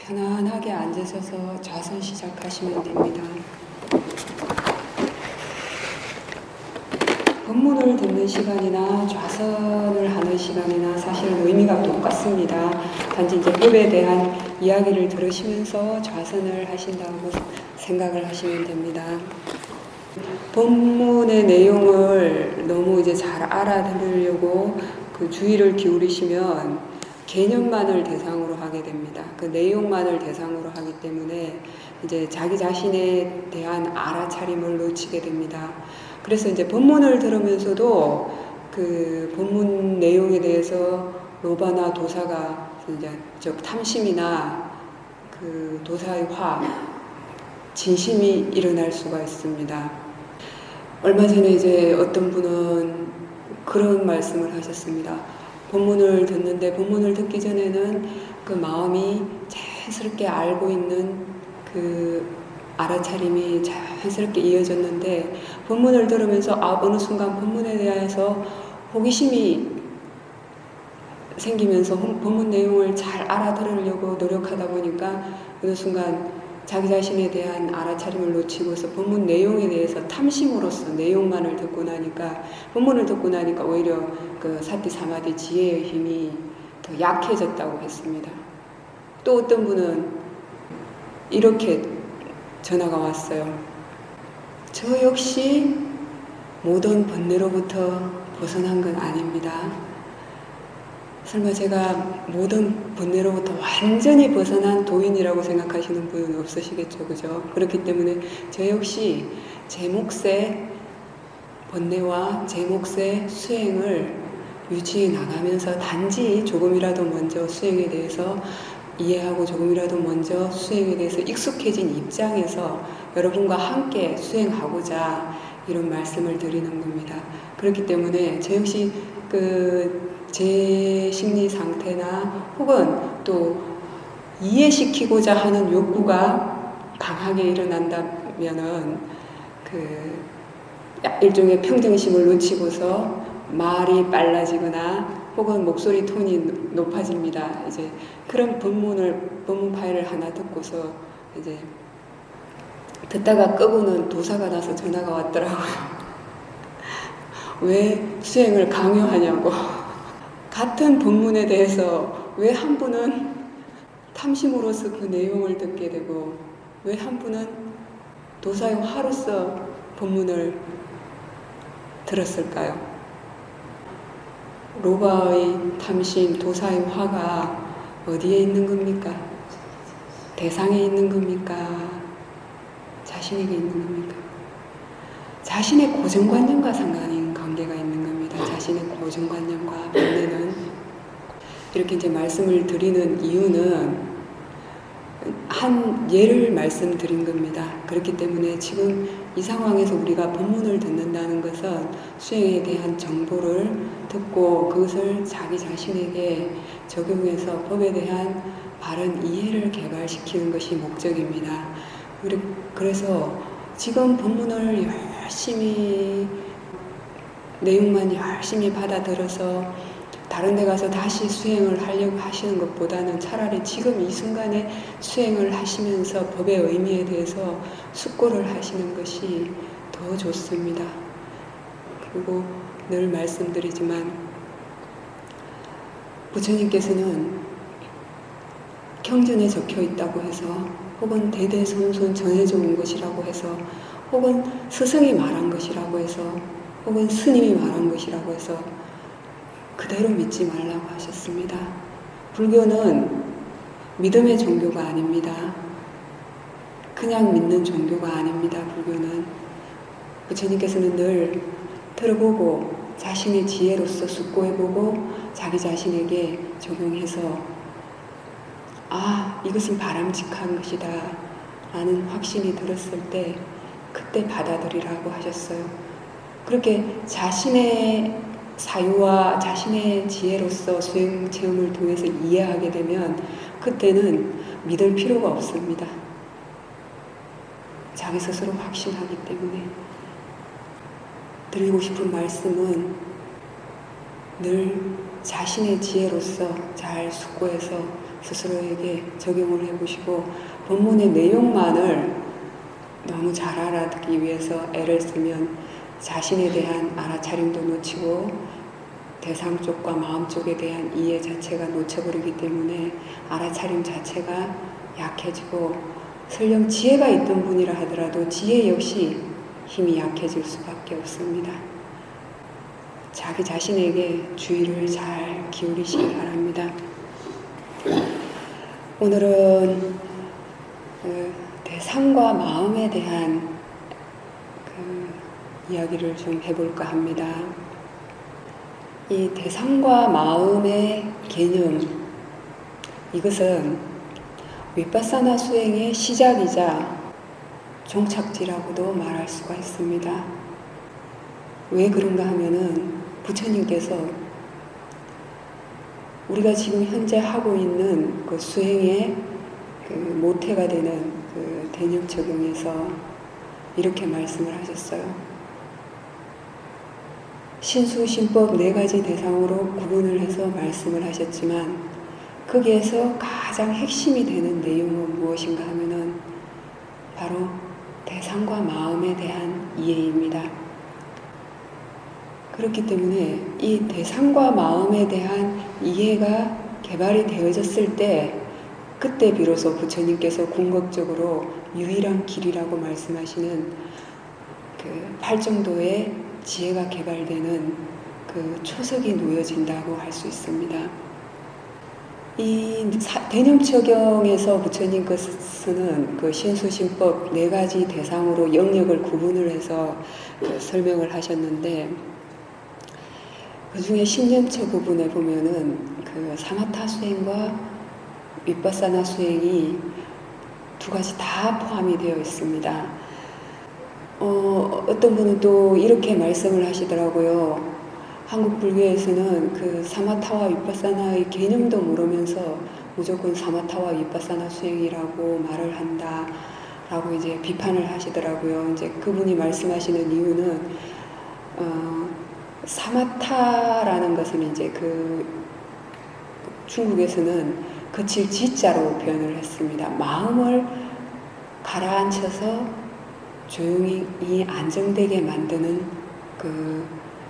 편안하게 앉으셔서 좌선 시작하시면 됩니다. 법문을 듣는 시간이나 좌선을 하는 시간이나 사실은 의미가 똑같습니다. 단지 이제 법에 대한 이야기를 들으시면서 좌선을 하신다고 생각을 하시면 됩니다. 법문의 내용을 너무 이제 잘 알아들으려고 그 주의를 기울이시면 개념만을 대상으로 하게 됩니다. 그 내용만을 대상으로 하기 때문에 이제 자기 자신에 대한 알아차림을 놓치게 됩니다. 그래서 이제 법문을 들으면서도 그 법문 내용에 대해서 로바나 도사가 이제 즉 탐심이나 그 도사의 화, 진심이 일어날 수가 있습니다. 얼마 전에 이제 어떤 분은 그런 말씀을 하셨습니다. 법문을 듣는데 법문을 듣기 전에는 그 마음이 자연스럽게 알고 있는 그 알아차림이 자연스럽게 이어졌는데 법문을 들으면서 어느 순간 법문에 대해서 호기심이 생기면서 법문 내용을 잘 알아들으려고 노력하다 보니까 어느 순간 자기 자신에 대한 알아차림을 놓치고서 법문 내용에 대해서 탐심으로써 내용만을 듣고 나니까 법문을 듣고 나니까 오히려 그 사티 사마디 지혜의 힘이 더 약해졌다고 했습니다. 또 어떤 분은 이렇게 전화가 왔어요. 저 역시 모든 번뇌로부터 벗어난 건 아닙니다. 설마 제가 모든 번뇌로부터 완전히 벗어난 도인이라고 생각하시는 분은 없으시겠죠, 그죠? 그렇기 때문에 저 역시 제 몫의 번뇌와 제 몫의 수행을 유지해 나가면서 단지 조금이라도 먼저 수행에 대해서 이해하고 조금이라도 먼저 수행에 대해서 익숙해진 입장에서 여러분과 함께 수행하고자 이런 말씀을 드리는 겁니다. 그렇기 때문에 저 역시 제 심리 상태나 혹은 또 이해시키고자 하는 욕구가 강하게 일어난다면은 일종의 평정심을 놓치고서 말이 빨라지거나 혹은 목소리 톤이 높아집니다. 이제 그런 법문 파일을 하나 듣고서 이제 듣다가 끄고는 도사가 나서 전화가 왔더라고요. 왜 수행을 강요하냐고. 같은 법문에 대해서 왜 한 분은 탐심으로서 그 내용을 듣게 되고 왜 한 분은 도사의 화로서 법문을 들었을까요? 로바의 탐심, 도사의 화가 어디에 있는 겁니까? 대상에 있는 겁니까? 자신에게 있는 겁니까? 자신의 고정관념과 상관인 관계가 있는 겁니다. 자신의 고정관념과 번뇌는 이렇게 이제 말씀을 드리는 이유는 한 예를 말씀드린 겁니다. 그렇기 때문에 지금 이 상황에서 우리가 법문을 듣는다는 것은 수행에 대한 정보를 듣고 그것을 자기 자신에게 적용해서 법에 대한 바른 이해를 개발시키는 것이 목적입니다. 그래서 지금 법문을 열심히 내용만 열심히 받아들여서 다른 데 가서 다시 수행을 하려고 하시는 것보다는 차라리 지금 이 순간에 수행을 하시면서 법의 의미에 대해서 숙고를 하시는 것이 더 좋습니다. 그리고 늘 말씀드리지만 부처님께서는 경전에 적혀 있다고 해서 혹은 대대손손 전해져 온 것이라고 해서 혹은 스승이 말한 것이라고 해서 혹은 스님이 말한 것이라고 해서 그대로 믿지 말라고 하셨습니다. 불교는 믿음의 종교가 아닙니다. 그냥 믿는 종교가 아닙니다. 불교는 부처님께서는 늘 들어보고 자신의 지혜로서 숙고해보고 자기 자신에게 적용해서 이것은 바람직한 것이다 라는 확신이 들었을 때 그때 받아들이라고 하셨어요. 그렇게 자신의 사유와 자신의 지혜로서 수행 체험을 통해서 이해하게 되면 그때는 믿을 필요가 없습니다. 자기 스스로 확신하기 때문에. 드리고 싶은 말씀은 늘 자신의 지혜로서 잘 숙고해서 스스로에게 적용을 해보시고 본문의 내용만을 너무 잘 알아듣기 위해서 애를 쓰면 자신에 대한 알아차림도 놓치고 대상 쪽과 마음 쪽에 대한 이해 자체가 놓쳐버리기 때문에 알아차림 자체가 약해지고 설령 지혜가 있던 분이라 하더라도 지혜 역시 힘이 약해질 수밖에 없습니다. 자기 자신에게 주의를 잘 기울이시기 바랍니다. 오늘은 대상과 마음에 대한 이야기를 좀 해볼까 합니다. 이 대상과 마음의 개념, 이것은 위파사나 수행의 시작이자 종착지라고도 말할 수가 있습니다. 왜 그런가 하면은 부처님께서 우리가 지금 현재 하고 있는 그 수행의 그 모태가 되는 그 대념 적용에서 이렇게 말씀을 하셨어요. 신수신법 4가지 대상으로 구분을 해서 말씀을 하셨지만 거기에서 가장 핵심이 되는 내용은 무엇인가 하면은 바로 대상과 마음에 대한 이해입니다. 그렇기 때문에 이 대상과 마음에 대한 이해가 개발이 되어졌을 때 그때 비로소 부처님께서 궁극적으로 유일한 길이라고 말씀하시는 그 팔정도의 지혜가 개발되는 그 초석이 놓여진다고 할 수 있습니다. 이 대념처경에서 부처님께서는 그 신수신법 4가지 대상으로 영역을 구분을 해서 설명을 하셨는데 그 중에 신념처 부분에 보면은 그 사마타 수행과 위파사나 수행이 2가지 다 포함이 되어 있습니다. 어떤 분은 또 이렇게 말씀을 하시더라고요. 한국 불교에서는 그 사마타와 위파사나의 개념도 모르면서 무조건 사마타와 위파사나 수행이라고 말을 한다라고 이제 비판을 하시더라고요. 이제 그분이 말씀하시는 이유는 사마타라는 것은 이제 그 중국에서는 거칠 지자로 표현을 했습니다. 마음을 가라앉혀서 조용히 안정되게 만드는 그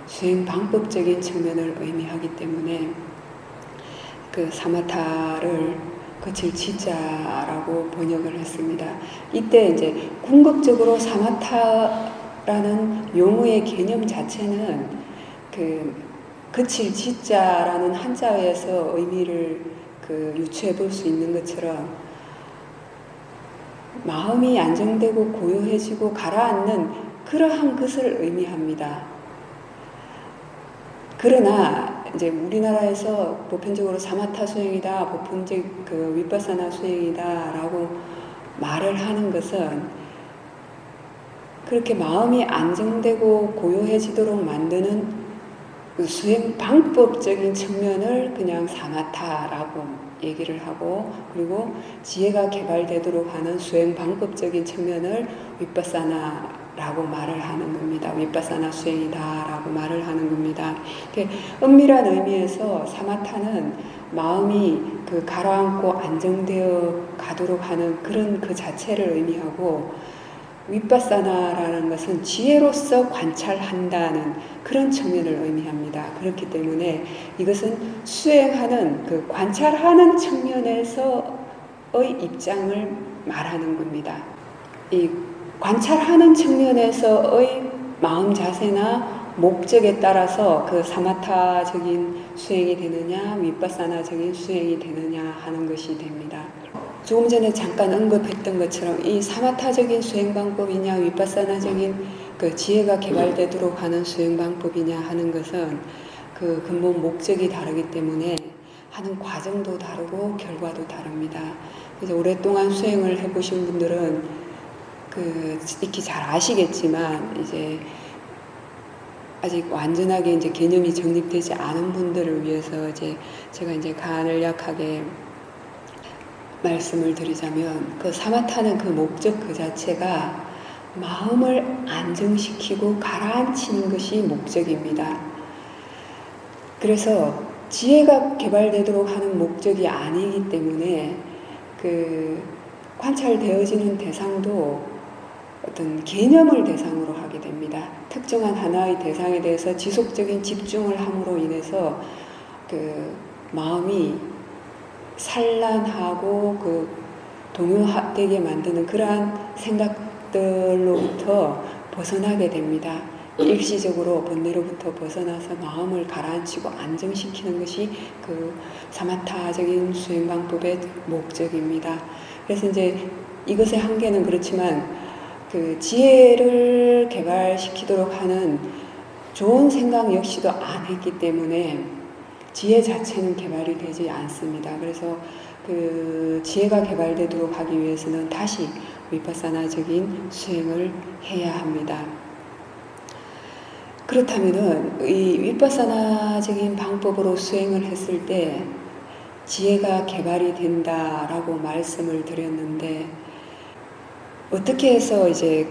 수행 방법적인 측면을 의미하기 때문에 그 사마타를 거칠 지자라고 번역을 했습니다. 이때 이제 궁극적으로 사마타라는 용어의 개념 자체는 그 거칠 지자라는 한자에서 의미를 그 유추해 볼 수 있는 것처럼 마음이 안정되고 고요해지고 가라앉는 그러한 것을 의미합니다. 그러나 이제 우리나라에서 보편적으로 사마타 수행이다, 보편적 그 위파사나 수행이다라고 말을 하는 것은 그렇게 마음이 안정되고 고요해지도록 만드는 그 수행 방법적인 측면을 그냥 사마타라고 얘기를 하고 그리고 지혜가 개발되도록 하는 수행 방법적인 측면을 위파사나라고 말을 하는 겁니다. 위파사나 수행이다라고 말을 하는 겁니다. 엄밀한 의미에서 사마타는 마음이 그 가라앉고 안정되어 가도록 하는 그런 그 자체를 의미하고 위파사나라는 것은 지혜로서 관찰한다는 그런 측면을 의미합니다. 그렇기 때문에 이것은 수행하는 그 관찰하는 측면에서의 입장을 말하는 겁니다. 이 관찰하는 측면에서의 마음 자세나 목적에 따라서 그 사마타적인 수행이 되느냐 위파사나적인 수행이 되느냐 하는 것이 됩니다. 조금 전에 잠깐 언급했던 것처럼 이 사마타적인 수행 방법이냐 위파사나적인 그 지혜가 개발되도록 하는 수행 방법이냐 하는 것은 그 근본 목적이 다르기 때문에 하는 과정도 다르고 결과도 다릅니다. 그래서 오랫동안 수행을 해보신 분들은 그 익히 잘 아시겠지만 이제 아직 완전하게 이제 개념이 정립되지 않은 분들을 위해서 이제 제가 이제 간략하게 말씀을 드리자면 그 사마타는 그 목적 그 자체가 마음을 안정시키고 가라앉히는 것이 목적입니다. 그래서 지혜가 개발되도록 하는 목적이 아니기 때문에 그 관찰되어지는 대상도 어떤 개념을 대상으로 하게 됩니다. 특정한 하나의 대상에 대해서 지속적인 집중을 함으로 인해서 그 마음이 산란하고 그 동요되게 만드는 그러한 생각들로부터 벗어나게 됩니다. 일시적으로 번뇌로부터 벗어나서 마음을 가라앉히고 안정시키는 것이 그 사마타적인 수행 방법의 목적입니다. 그래서 이제 이것의 한계는 그렇지만 그 지혜를 개발시키도록 하는 좋은 생각 역시도 안 했기 때문에 지혜 자체는 개발이 되지 않습니다. 그래서 그 지혜가 개발되도록 하기 위해서는 다시 위파사나적인 수행을 해야 합니다. 그렇다면은 이 위파사나적인 방법으로 수행을 했을 때 지혜가 개발이 된다라고 말씀을 드렸는데 어떻게 해서 이제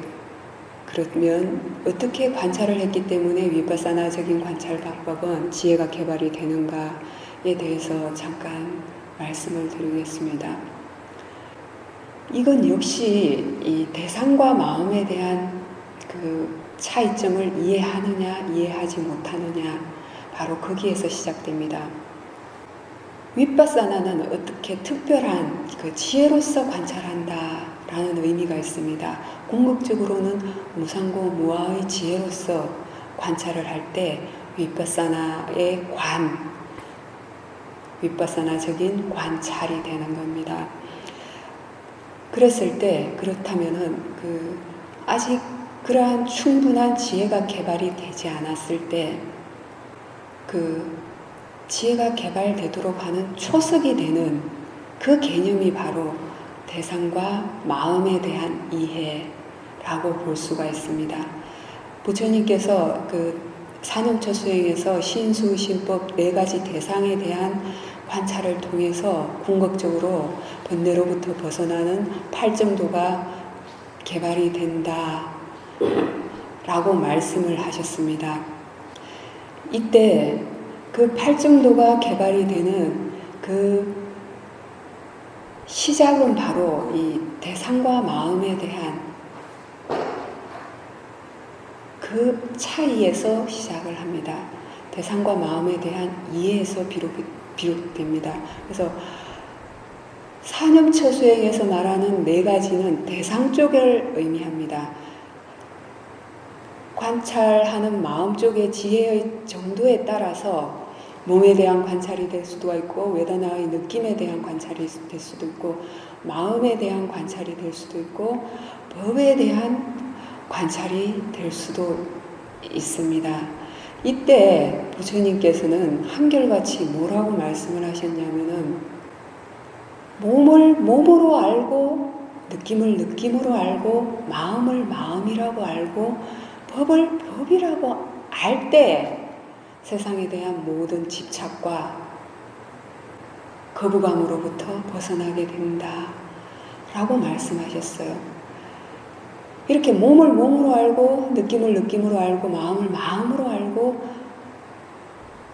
그러면 어떻게 관찰을 했기 때문에 위파사나적인 관찰 방법은 지혜가 개발이 되는가에 대해서 잠깐 말씀을 드리겠습니다. 이건 역시 이 대상과 마음에 대한 그 차이점을 이해하느냐 이해하지 못하느냐 바로 거기에서 시작됩니다. 위파사나는 어떻게 특별한 그 지혜로서 관찰한다라는 의미가 있습니다. 궁극적으로는 무상고 무아의 지혜로서 관찰을 할 때 위파사나의 위파사나적인 관찰이 되는 겁니다. 그랬을 때 그렇다면은 그 아직 그러한 충분한 지혜가 개발이 되지 않았을 때 그 지혜가 개발되도록 하는 초석이 되는 그 개념이 바로 대상과 마음에 대한 이해라고 볼 수가 있습니다. 부처님께서 그 산음처 수행에서 신수, 신법 4가지 대상에 대한 관찰을 통해서 궁극적으로 번뇌로부터 벗어나는 8정도가 개발이 된다 라고 말씀을 하셨습니다. 이때 그 8정도가 개발이 되는 그 시작은 바로 이 대상과 마음에 대한 그 차이에서 시작을 합니다. 대상과 마음에 대한 이해에서 비롯됩니다. 그래서 산음처 수행에서 말하는 4가지는 대상 쪽을 의미합니다. 관찰하는 마음 쪽의 지혜의 정도에 따라서 몸에 대한 관찰이 될 수도 있고 웨다나의 느낌에 대한 관찰이 될 수도 있고 마음에 대한 관찰이 될 수도 있고 법에 대한 관찰이 될 수도 있습니다. 이때 부처님께서는 한결같이 뭐라고 말씀을 하셨냐면은 몸을 몸으로 알고 느낌을 느낌으로 알고 마음을 마음이라고 알고 법을 법이라고 알 때 세상에 대한 모든 집착과 거부감으로부터 벗어나게 된다 라고 말씀하셨어요. 이렇게 몸을 몸으로 알고 느낌을 느낌으로 알고 마음을 마음으로 알고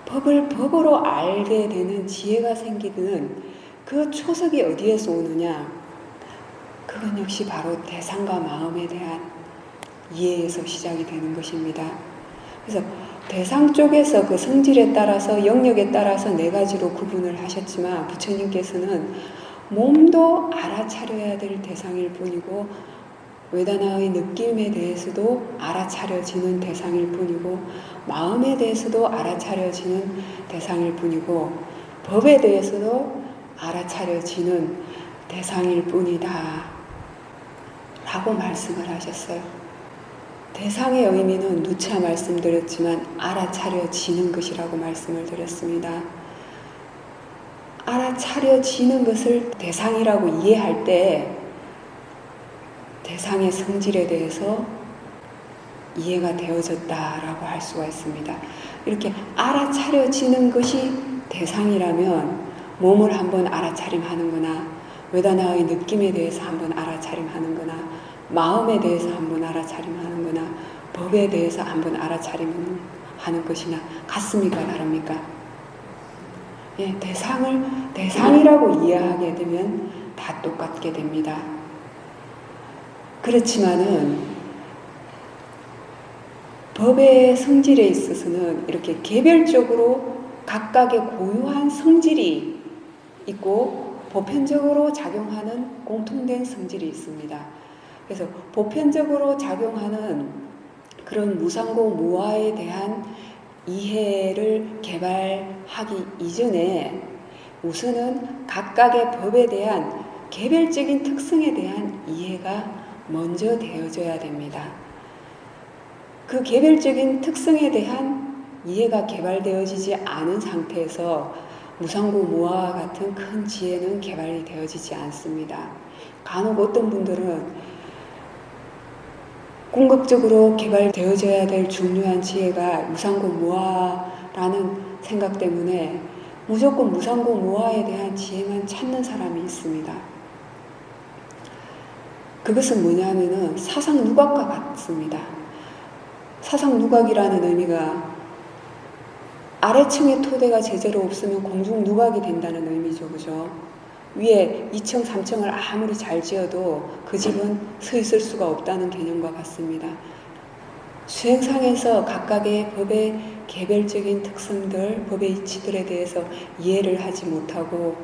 법을 법으로 알게 되는 지혜가 생기는 그 초석이 어디에서 오느냐? 그건 역시 바로 대상과 마음에 대한 이해에서 시작이 되는 것입니다. 그래서 대상 쪽에서 그 성질에 따라서 영역에 따라서 4가지로 구분을 하셨지만 부처님께서는 몸도 알아차려야 될 대상일 뿐이고 웨다나의 느낌에 대해서도 알아차려지는 대상일 뿐이고 마음에 대해서도 알아차려지는 대상일 뿐이고 법에 대해서도 알아차려지는 대상일 뿐이다 라고 말씀을 하셨어요. 대상의 의미는 누차 말씀드렸지만 알아차려지는 것이라고 말씀을 드렸습니다. 알아차려지는 것을 대상이라고 이해할 때 대상의 성질에 대해서 이해가 되어졌다라고 할 수가 있습니다. 이렇게 알아차려지는 것이 대상이라면 몸을 한번 알아차림하는 거나 웨다나의 느낌에 대해서 한번 알아차림하는 거나 마음에 대해서 한번 알아차림하는 거나 법에 대해서 한번 알아차림하는 것이나 같습니까? 다릅니까? 예, 대상이라고 이해하게 되면 다 똑같게 됩니다. 그렇지만은 법의 성질에 있어서는 이렇게 개별적으로 각각의 고유한 성질이 있고 보편적으로 작용하는 공통된 성질이 있습니다. 그래서 보편적으로 작용하는 그런 무상고 무아에 대한 이해를 개발하기 이전에 우선은 각각의 법에 대한 개별적인 특성에 대한 이해가 먼저 되어져야 됩니다. 그 개별적인 특성에 대한 이해가 개발되어지지 않은 상태에서 무상고 무아와 같은 큰 지혜는 개발이 되어지지 않습니다. 간혹 어떤 분들은 궁극적으로 개발되어져야 될 중요한 지혜가 무상고 무아라는 생각 때문에 무조건 무상고 무아에 대한 지혜만 찾는 사람이 있습니다. 그것은 뭐냐면은 사상 누각과 같습니다. 사상 누각이라는 의미가 아래층의 토대가 제대로 없으면 공중 누각이 된다는 의미죠. 그죠? 위에 2층, 3층을 아무리 잘 지어도 그 집은 서 있을 수가 없다는 개념과 같습니다. 수행상에서 각각의 법의 개별적인 특성들, 법의 이치들에 대해서 이해를 하지 못하고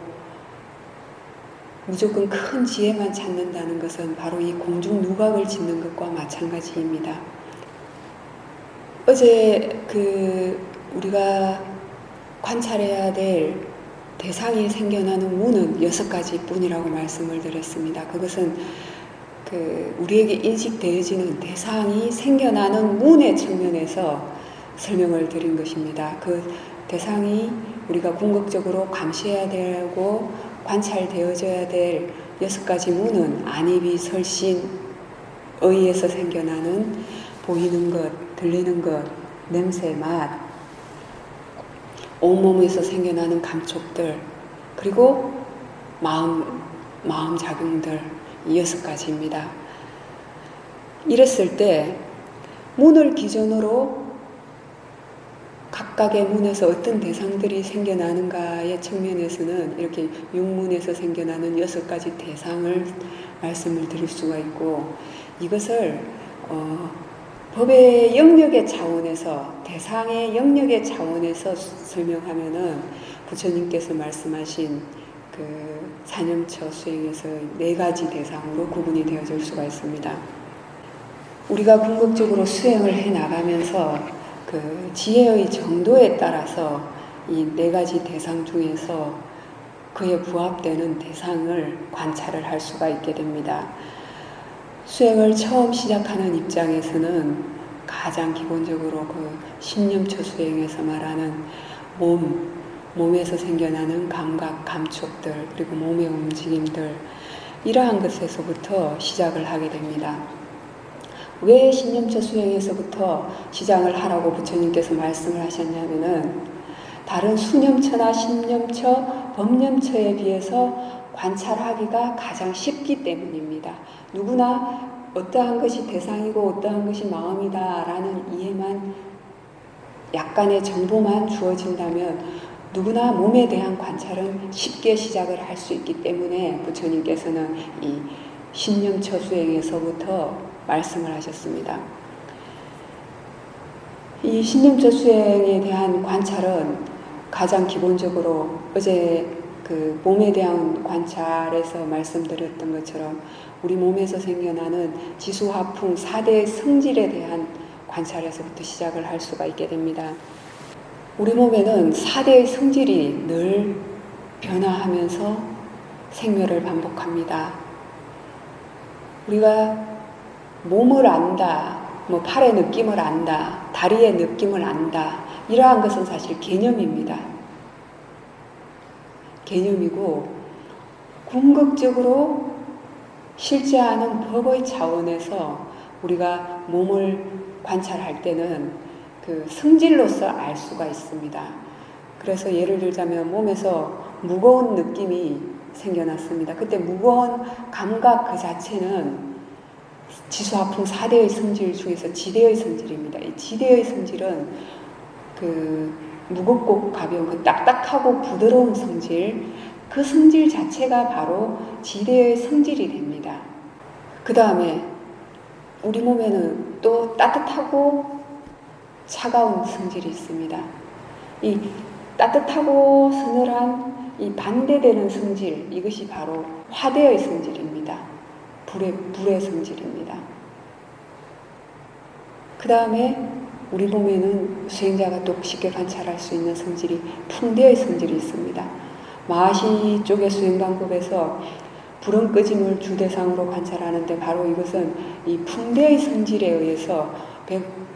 무조건 큰 지혜만 찾는다는 것은 바로 이 공중 누각을 짓는 것과 마찬가지입니다. 어제 우리가 관찰해야 될 대상이 생겨나는 문은 6가지 뿐이라고 말씀을 드렸습니다. 그것은 우리에게 인식되어지는 대상이 생겨나는 문의 측면에서 설명을 드린 것입니다. 그 대상이 우리가 궁극적으로 감시해야 되고 관찰되어져야 될 6가지 문은 안입이 설신, 의에서 생겨나는 보이는 것, 들리는 것, 냄새, 맛, 온몸에서 생겨나는 감촉들, 그리고 마음 작용들, 이 6가지입니다. 이랬을 때 문을 기준으로 각각의 문에서 어떤 대상들이 생겨나는가의 측면에서는 이렇게 육문에서 생겨나는 6가지 대상을 말씀을 드릴 수가 있고, 이것을 법의 영역의 차원에서, 대상의 영역의 차원에서 설명하면은 부처님께서 말씀하신 사념처 수행에서 4가지 대상으로 구분이 되어질 수가 있습니다. 우리가 궁극적으로 수행을 해 나가면서 지혜의 정도에 따라서 이 4가지 대상 중에서 그에 부합되는 대상을 관찰을 할 수가 있게 됩니다. 수행을 처음 시작하는 입장에서는 가장 기본적으로 신념처 수행에서 말하는 몸에서 생겨나는 감각, 감촉들, 그리고 몸의 움직임들, 이러한 것에서부터 시작을 하게 됩니다. 왜 신념처 수행에서부터 시작을 하라고 부처님께서 말씀을 하셨냐면은 다른 수념처나 신념처, 법념처에 비해서 관찰하기가 가장 쉽기 때문입니다. 누구나 어떠한 것이 대상이고 어떠한 것이 마음이다 라는 이해만, 약간의 정보만 주어진다면 누구나 몸에 대한 관찰은 쉽게 시작을 할 수 있기 때문에 부처님께서는 이 신념처 수행에서부터 말씀을 하셨습니다. 이 신념처 수행에 대한 관찰은 가장 기본적으로 어제 몸에 대한 관찰에서 말씀드렸던 것처럼 우리 몸에서 생겨나는 지수화풍 4대의 성질에 대한 관찰에서부터 시작을 할 수가 있게 됩니다. 우리 몸에는 4대의 성질이 늘 변화하면서 생멸을 반복합니다. 우리가 몸을 안다, 팔의 느낌을 안다, 다리의 느낌을 안다, 이러한 것은 사실 개념입니다. 개념이고 궁극적으로 실제하는 법의 차원에서 우리가 몸을 관찰할 때는 성질로서 알 수가 있습니다. 그래서 예를 들자면 몸에서 무거운 느낌이 생겨났습니다. 그때 무거운 감각 그 자체는 지수화풍 4대의 성질 중에서 지대의 성질입니다. 이 지대의 성질은 그 무겁고 가벼운 그 딱딱하고 부드러운 성질, 그 성질 자체가 바로 지대의 성질이 됩니다. 그 다음에 우리 몸에는 또 따뜻하고 차가운 성질이 있습니다. 이 따뜻하고 서늘한 이 반대되는 성질, 이것이 바로 화대의 성질입니다. 불의 성질입니다. 그 다음에 우리 몸에는 수행자가 또 쉽게 관찰할 수 있는 성질이 풍대의 성질이 있습니다. 마하시 쪽의 수행 방법에서 불은 끄짐을 주대상으로 관찰하는데 바로 이것은 이 풍대의 성질에 의해서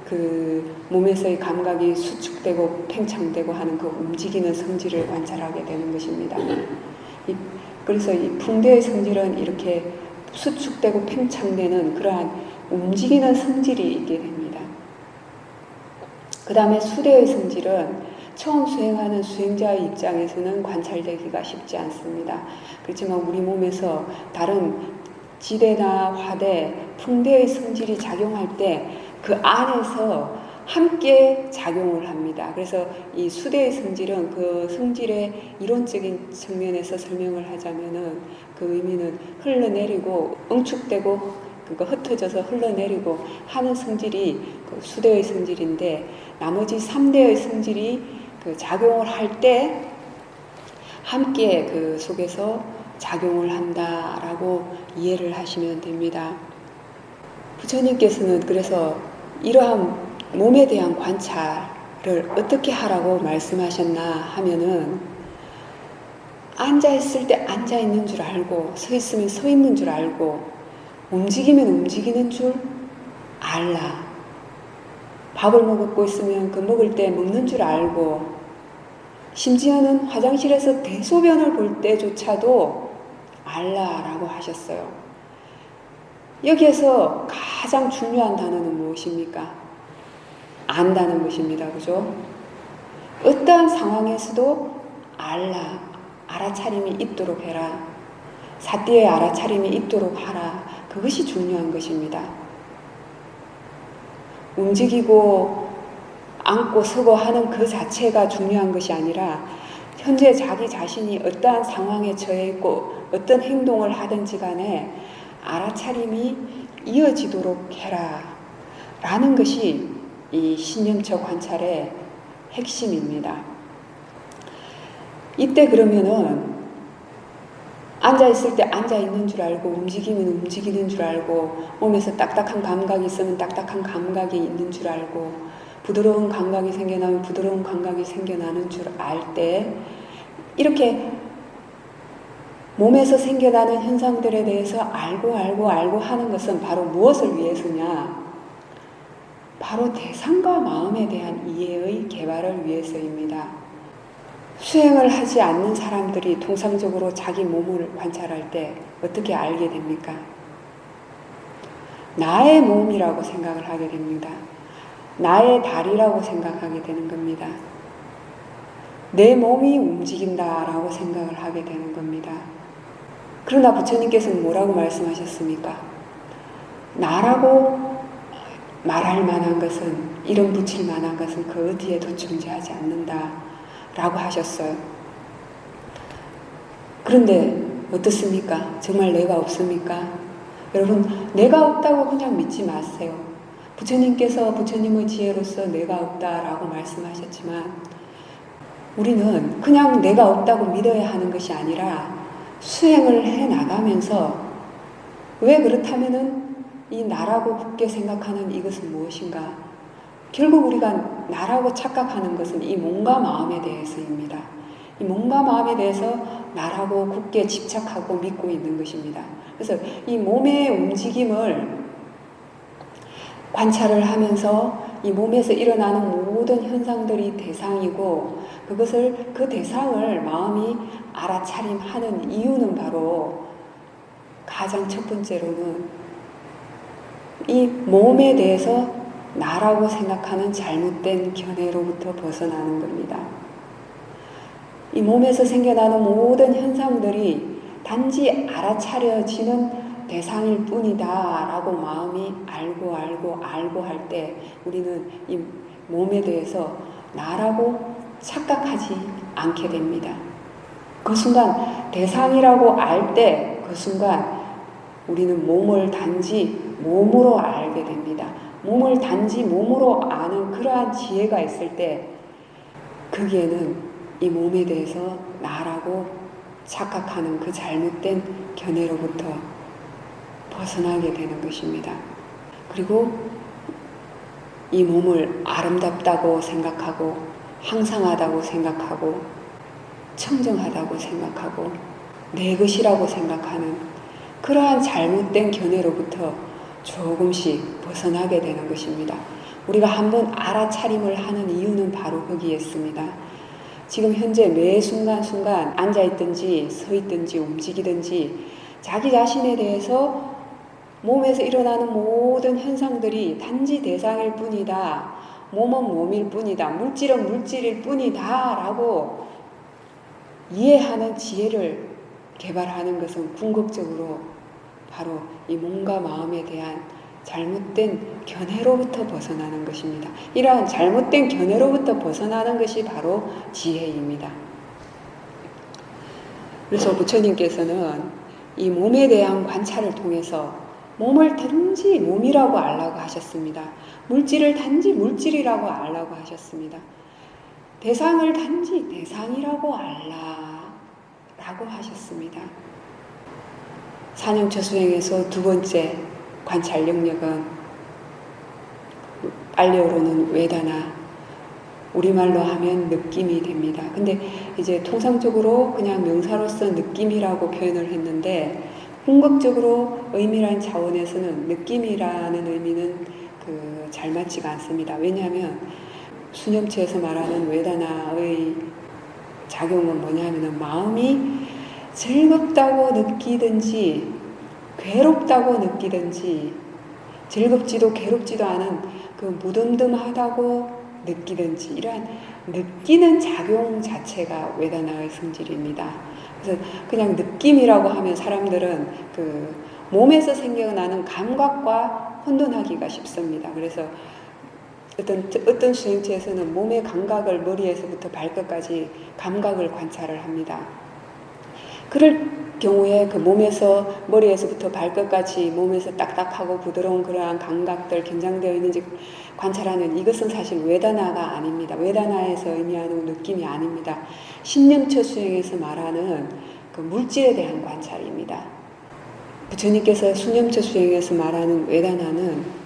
그 몸에서의 감각이 수축되고 팽창되고 하는 그 움직이는 성질을 관찰하게 되는 것입니다. 그래서 이 풍대의 성질은 이렇게 수축되고 팽창되는 그러한 움직이는 성질이 있게 됩니다. 그 다음에 수대의 성질은 처음 수행하는 수행자의 입장에서는 관찰되기가 쉽지 않습니다. 그렇지만 우리 몸에서 다른 지대나 화대, 풍대의 성질이 작용할 때 그 안에서 함께 작용을 합니다. 그래서 이 수대의 성질은 그 성질의 이론적인 측면에서 설명을 하자면은 그 의미는 흘러내리고 응축되고 그거 흩어져서 흘러내리고 하는 성질이 그 수대의 성질인데 나머지 3대의 성질이 그 작용을 할 때 함께 그 속에서 작용을 한다라고 이해를 하시면 됩니다. 부처님께서는 그래서 이러한 몸에 대한 관찰을 어떻게 하라고 말씀하셨나 하면은 앉아있을 때 앉아있는 줄 알고 서 있으면 서 있는 줄 알고 움직이면 움직이는 줄 알라. 밥을 먹고 있으면 그 먹을 때 먹는 줄 알고 심지어는 화장실에서 대소변을 볼 때조차도 알라라고 하셨어요. 여기에서 가장 중요한 단어는 무엇입니까? 안다는 것입니다. 그죠? 어떠한 상황에서도 알아차림이 있도록 해라. 사띠의 알아차림이 있도록 하라. 그것이 중요한 것입니다. 움직이고 앉고 서고 하는 그 자체가 중요한 것이 아니라 현재 자기 자신이 어떠한 상황에 처해 있고 어떤 행동을 하든지 간에 알아차림이 이어지도록 해라 라는 것이 이 신념처 관찰의 핵심입니다. 이때 그러면은 앉아있을 때 앉아있는 줄 알고 움직이면 움직이는 줄 알고 몸에서 딱딱한 감각이 있으면 딱딱한 감각이 있는 줄 알고 부드러운 감각이 생겨나면 부드러운 감각이 생겨나는 줄 알 때 이렇게 몸에서 생겨나는 현상들에 대해서 알고 하는 것은 바로 무엇을 위해서냐? 바로 대상과 마음에 대한 이해의 개발을 위해서입니다. 수행을 하지 않는 사람들이 통상적으로 자기 몸을 관찰할 때 어떻게 알게 됩니까? 나의 몸이라고 생각을 하게 됩니다. 나의 다리라고 생각하게 되는 겁니다. 내 몸이 움직인다라고 생각을 하게 되는 겁니다. 그러나 부처님께서는 뭐라고 말씀하셨습니까? 나라고 말할 만한 것은, 이름 붙일 만한 것은 그 어디에도 존재하지 않는다 라고 하셨어요. 그런데 어떻습니까? 정말 내가 없습니까? 여러분, 내가 없다고 그냥 믿지 마세요. 부처님께서 부처님의 지혜로서 내가 없다라고 말씀하셨지만 우리는 그냥 내가 없다고 믿어야 하는 것이 아니라 수행을 해 나가면서 왜 그렇다면은 이 나라고 굳게 생각하는 이것은 무엇인가? 결국 우리가 나라고 착각하는 것은 이 몸과 마음에 대해서입니다. 이 몸과 마음에 대해서 나라고 굳게 집착하고 믿고 있는 것입니다. 그래서 이 몸의 움직임을 관찰을 하면서 이 몸에서 일어나는 모든 현상들이 대상이고 그것을 그 대상을 마음이 알아차림하는 이유는 바로 가장 첫 번째로는 이 몸에 대해서 나라고 생각하는 잘못된 견해로부터 벗어나는 겁니다. 이 몸에서 생겨나는 모든 현상들이 단지 알아차려지는 대상일 뿐이다 라고 마음이 알고 할 때 우리는 이 몸에 대해서 나라고 착각하지 않게 됩니다. 그 순간 대상이라고 알 때 그 순간 우리는 몸을 단지 몸으로 알게 됩니다. 몸을 단지 몸으로 아는 그러한 지혜가 있을 때 거기에는 이 몸에 대해서 나라고 착각하는 그 잘못된 견해로부터 벗어나게 되는 것입니다. 그리고 이 몸을 아름답다고 생각하고 항상하다고 생각하고 청정하다고 생각하고 내 것이라고 생각하는 그러한 잘못된 견해로부터 조금씩 벗어나게 되는 것입니다. 우리가 한번 알아차림을 하는 이유는 바로 거기에 있습니다. 지금 현재 매 순간순간 앉아있든지 서있든지 움직이든지 자기 자신에 대해서 몸에서 일어나는 모든 현상들이 단지 대상일 뿐이다. 몸은 몸일 뿐이다. 물질은 물질일 뿐이다. 라고 이해하는 지혜를 개발하는 것은 궁극적으로 바로 이 몸과 마음에 대한 잘못된 견해로부터 벗어나는 것입니다. 이러한 잘못된 견해로부터 벗어나는 것이 바로 지혜입니다. 그래서 부처님께서는 이 몸에 대한 관찰을 통해서 몸을 단지 몸이라고 알라고 하셨습니다. 물질을 단지 물질이라고 알라고 하셨습니다. 대상을 단지 대상이라고 알라라고 하셨습니다. 사념처 수행에서 두 번째 관찰 영역은 알레오로는 웨다나, 우리말로 하면 느낌이 됩니다. 근데 이제 통상적으로 그냥 명사로서 느낌이라고 표현을 했는데 궁극적으로 의미란 차원에서는 느낌이라는 의미는 잘 맞지가 않습니다. 왜냐하면 수념체에서 말하는 웨다나의 작용은 뭐냐면은 마음이 즐겁다고 느끼든지 괴롭다고 느끼든지 즐겁지도 괴롭지도 않은 그 무덤덤하다고 느끼든지 이러한 느끼는 작용 자체가 웨다나의 성질입니다. 그래서 그냥 느낌이라고 하면 사람들은 그 몸에서 생겨나는 감각과 혼돈하기가 쉽습니다. 그래서 어떤 수행체에서는 몸의 감각을 머리에서부터 발끝까지 감각을 관찰을 합니다. 그럴 경우에 그 몸에서 머리에서부터 발끝까지 몸에서 딱딱하고 부드러운 그러한 감각들 긴장되어 있는지 관찰하는 이것은 사실 웨다나가 아닙니다. 웨다나에서 의미하는 느낌이 아닙니다. 신념처 수행에서 말하는 그 물질에 대한 관찰입니다. 부처님께서 수념처 수행에서 말하는 웨다나는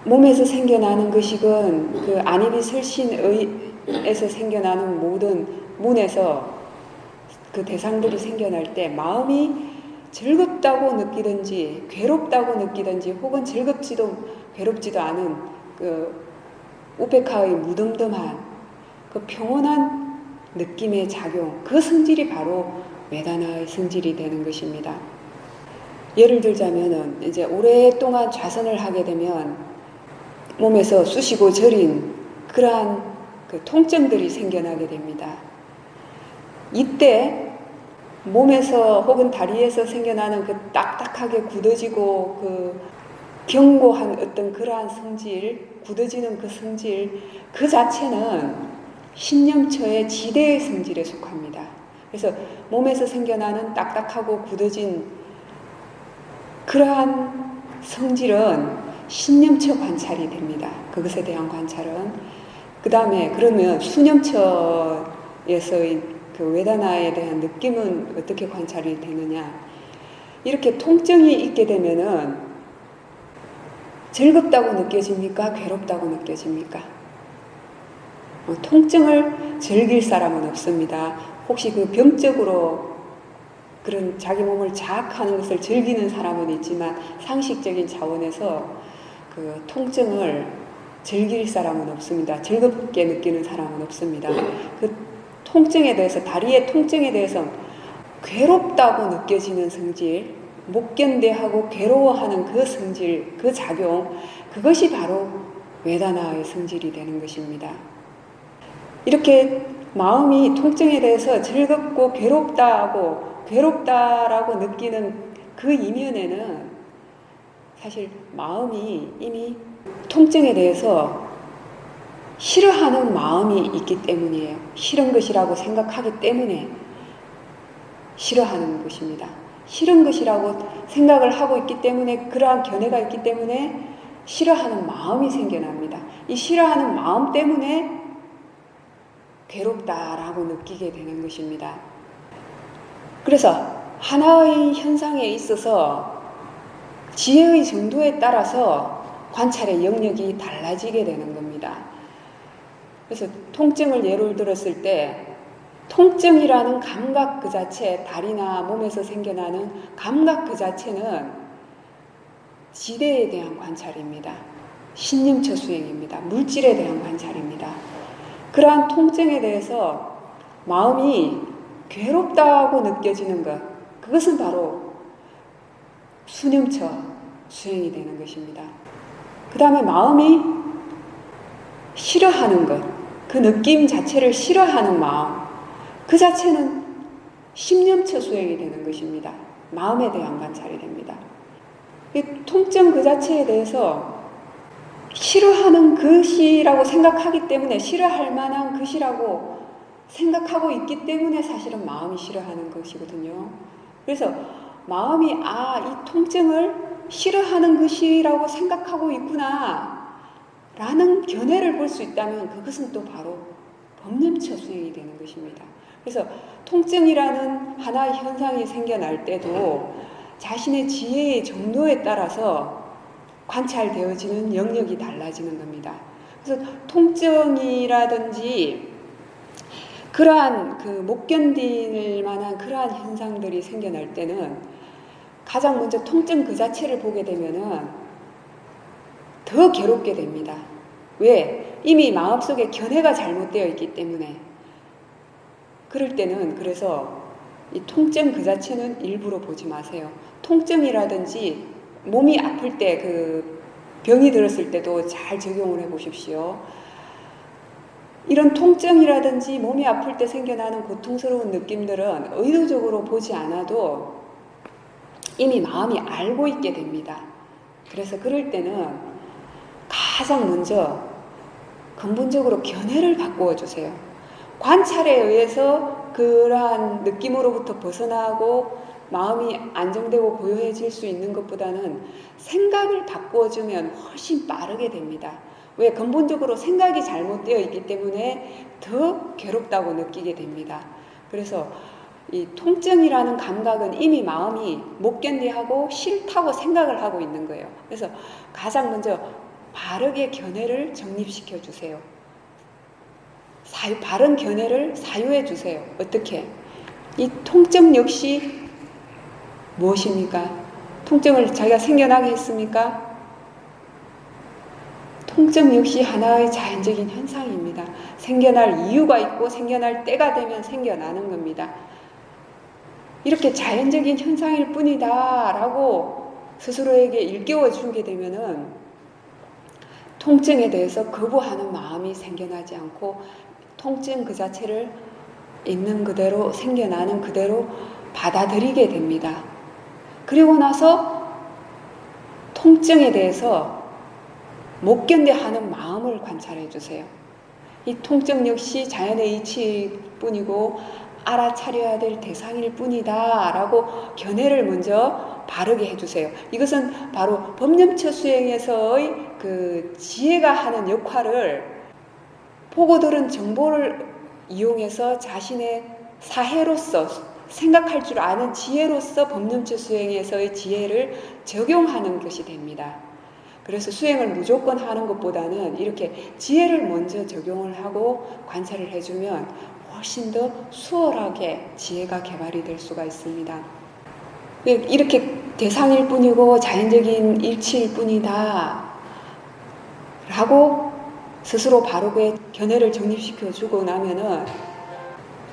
몸에서 생겨나는 것이건 그 아니비 설신에서 생겨나는 모든 문에서 그 대상들이 생겨날 때 마음이 즐겁다고 느끼든지 괴롭다고 느끼든지 혹은 즐겁지도 괴롭지도 않은 그 우페카의 무덤덤한 그 평온한 느낌의 작용, 그 성질이 바로 웨다나의 성질이 되는 것입니다. 예를 들자면은 이제 오랫동안 좌선을 하게 되면 몸에서 쑤시고 저린 그러한 그 통증들이 생겨나게 됩니다. 이때 몸에서 혹은 다리에서 생겨나는 그 딱딱하게 굳어지고 그 견고한 어떤 그러한 성질, 굳어지는 그 성질, 그 자체는 신념처의 지대의 성질에 속합니다. 그래서 몸에서 생겨나는 딱딱하고 굳어진 그러한 성질은 신념처 관찰이 됩니다. 그것에 대한 관찰은. 그 다음에 그러면 수념처에서의 그 웨다나에 대한 느낌은 어떻게 관찰이 되느냐. 이렇게 통증이 있게 되면은 즐겁다고 느껴집니까? 괴롭다고 느껴집니까? 통증을 즐길 사람은 없습니다. 혹시 그 병적으로 그런 자기 몸을 자학하는 것을 즐기는 사람은 있지만 상식적인 차원에서 그 통증을 즐길 사람은 없습니다. 즐겁게 느끼는 사람은 없습니다. 그 통증에 대해서, 다리의 통증에 대해서 괴롭다고 느껴지는 성질, 못 견뎌하고 괴로워하는 그 성질, 그 작용, 그것이 바로 웨다나의 성질이 되는 것입니다. 이렇게 마음이 통증에 대해서 즐겁고 괴롭다라고 느끼는 그 이면에는 사실 마음이 이미 통증에 대해서 싫어하는 마음이 있기 때문이에요. 싫은 것이라고 생각하기 때문에 싫어하는 것입니다. 싫은 것이라고 생각을 하고 있기 때문에, 그러한 견해가 있기 때문에 싫어하는 마음이 생겨납니다. 이 싫어하는 마음 때문에 괴롭다라고 느끼게 되는 것입니다. 그래서 하나의 현상에 있어서 지혜의 정도에 따라서 관찰의 영역이 달라지게 되는 겁니다. 그래서 통증을 예를 들었을 때 통증이라는 감각 그 자체, 다리나 몸에서 생겨나는 감각 그 자체는 지대에 대한 관찰입니다. 신림처 수행입니다. 물질에 대한 관찰입니다. 그러한 통증에 대해서 마음이 괴롭다고 느껴지는 것, 그것은 바로 수념처 수행이 되는 것입니다. 그 다음에 마음이 싫어하는 것, 그 느낌 자체를 싫어하는 마음, 그 자체는 심념처 수행이 되는 것입니다. 마음에 대한 관찰이 됩니다. 이 통증 그 자체에 대해서 싫어하는 것이라고 생각하기 때문에, 싫어할 만한 것이라고 생각하고 있기 때문에 사실은 마음이 싫어하는 것이거든요. 그래서 마음이 이 통증을 싫어하는 것이라고 생각하고 있구나 라는 견해를 볼 수 있다면 그것은 또 바로 법념처 수행이 되는 것입니다. 그래서 통증이라는 하나의 현상이 생겨날 때도 자신의 지혜의 정도에 따라서 관찰되어지는 영역이 달라지는 겁니다. 그래서 통증이라든지 그러한 못 견딜 만한 그러한 현상들이 생겨날 때는 가장 먼저 통증 그 자체를 보게 되면은 더 괴롭게 됩니다. 왜? 이미 마음속에 견해가 잘못되어 있기 때문에. 그럴 때는 그래서 이 통증 그 자체는 일부러 보지 마세요. 통증이라든지 몸이 아플 때, 병이 들었을 때도 잘 적용을 해 보십시오. 이런 통증이라든지 몸이 아플 때 생겨나는 고통스러운 느낌들은 의도적으로 보지 않아도 이미 마음이 알고 있게 됩니다. 그래서 그럴 때는 가장 먼저 근본적으로 견해를 바꾸어 주세요. 관찰에 의해서 그러한 느낌으로부터 벗어나고 마음이 안정되고 고요해질 수 있는 것보다는 생각을 바꾸어주면 훨씬 빠르게 됩니다. 왜? 근본적으로 생각이 잘못되어 있기 때문에 더 괴롭다고 느끼게 됩니다. 그래서 이 통증이라는 감각은 이미 마음이 못 견디하고 싫다고 생각을 하고 있는 거예요. 그래서 가장 먼저 바르게 견해를 정립시켜 주세요. 바른 견해를 사유해 주세요. 어떻게? 이 통증 역시 무엇입니까? 통증을 자기가 생겨나게 했습니까? 통증 역시 하나의 자연적인 현상입니다. 생겨날 이유가 있고 생겨날 때가 되면 생겨나는 겁니다. 이렇게 자연적인 현상일 뿐이다 라고 스스로에게 일깨워 주게 되면은 통증에 대해서 거부하는 마음이 생겨나지 않고 통증 그 자체를 있는 그대로, 생겨나는 그대로 받아들이게 됩니다. 그리고 나서 통증에 대해서 못 견뎌하는 마음을 관찰해 주세요. 이 통증 역시 자연의 이치일 뿐이고 알아차려야 될 대상일 뿐이다 라고 견해를 먼저 바르게 해주세요. 이것은 바로 법념처 수행에서의 지혜가 하는 역할을 보고 들은 정보를 이용해서 자신의 사해로서 생각할 줄 아는 지혜로서 법념처 수행에서의 지혜를 적용하는 것이 됩니다. 그래서 수행을 무조건 하는 것보다는 이렇게 지혜를 먼저 적용을 하고 관찰을 해주면 훨씬 더 수월하게 지혜가 개발이 될 수가 있습니다. 이렇게 대상일 뿐이고 자연적인 일치일 뿐이다 라고 스스로 바르게 견해를 정립시켜 주고 나면은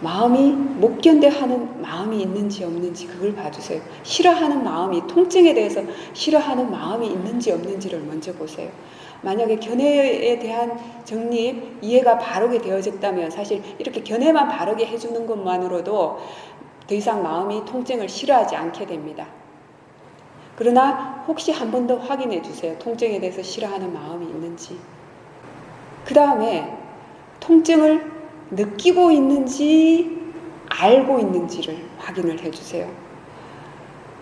마음이 못 견뎌하는 마음이 있는지 없는지 그걸 봐주세요. 싫어하는 마음이, 통증에 대해서 싫어하는 마음이 있는지 없는지를 먼저 보세요. 만약에 견해에 대한 정립, 이해가 바르게 되어졌다면 사실 이렇게 견해만 바르게 해주는 것만으로도 더 이상 마음이 통증을 싫어하지 않게 됩니다. 그러나 혹시 한 번 더 확인해 주세요. 통증에 대해서 싫어하는 마음이 있는지. 그 다음에 통증을 느끼고 있는지 알고 있는지를 확인을 해주세요.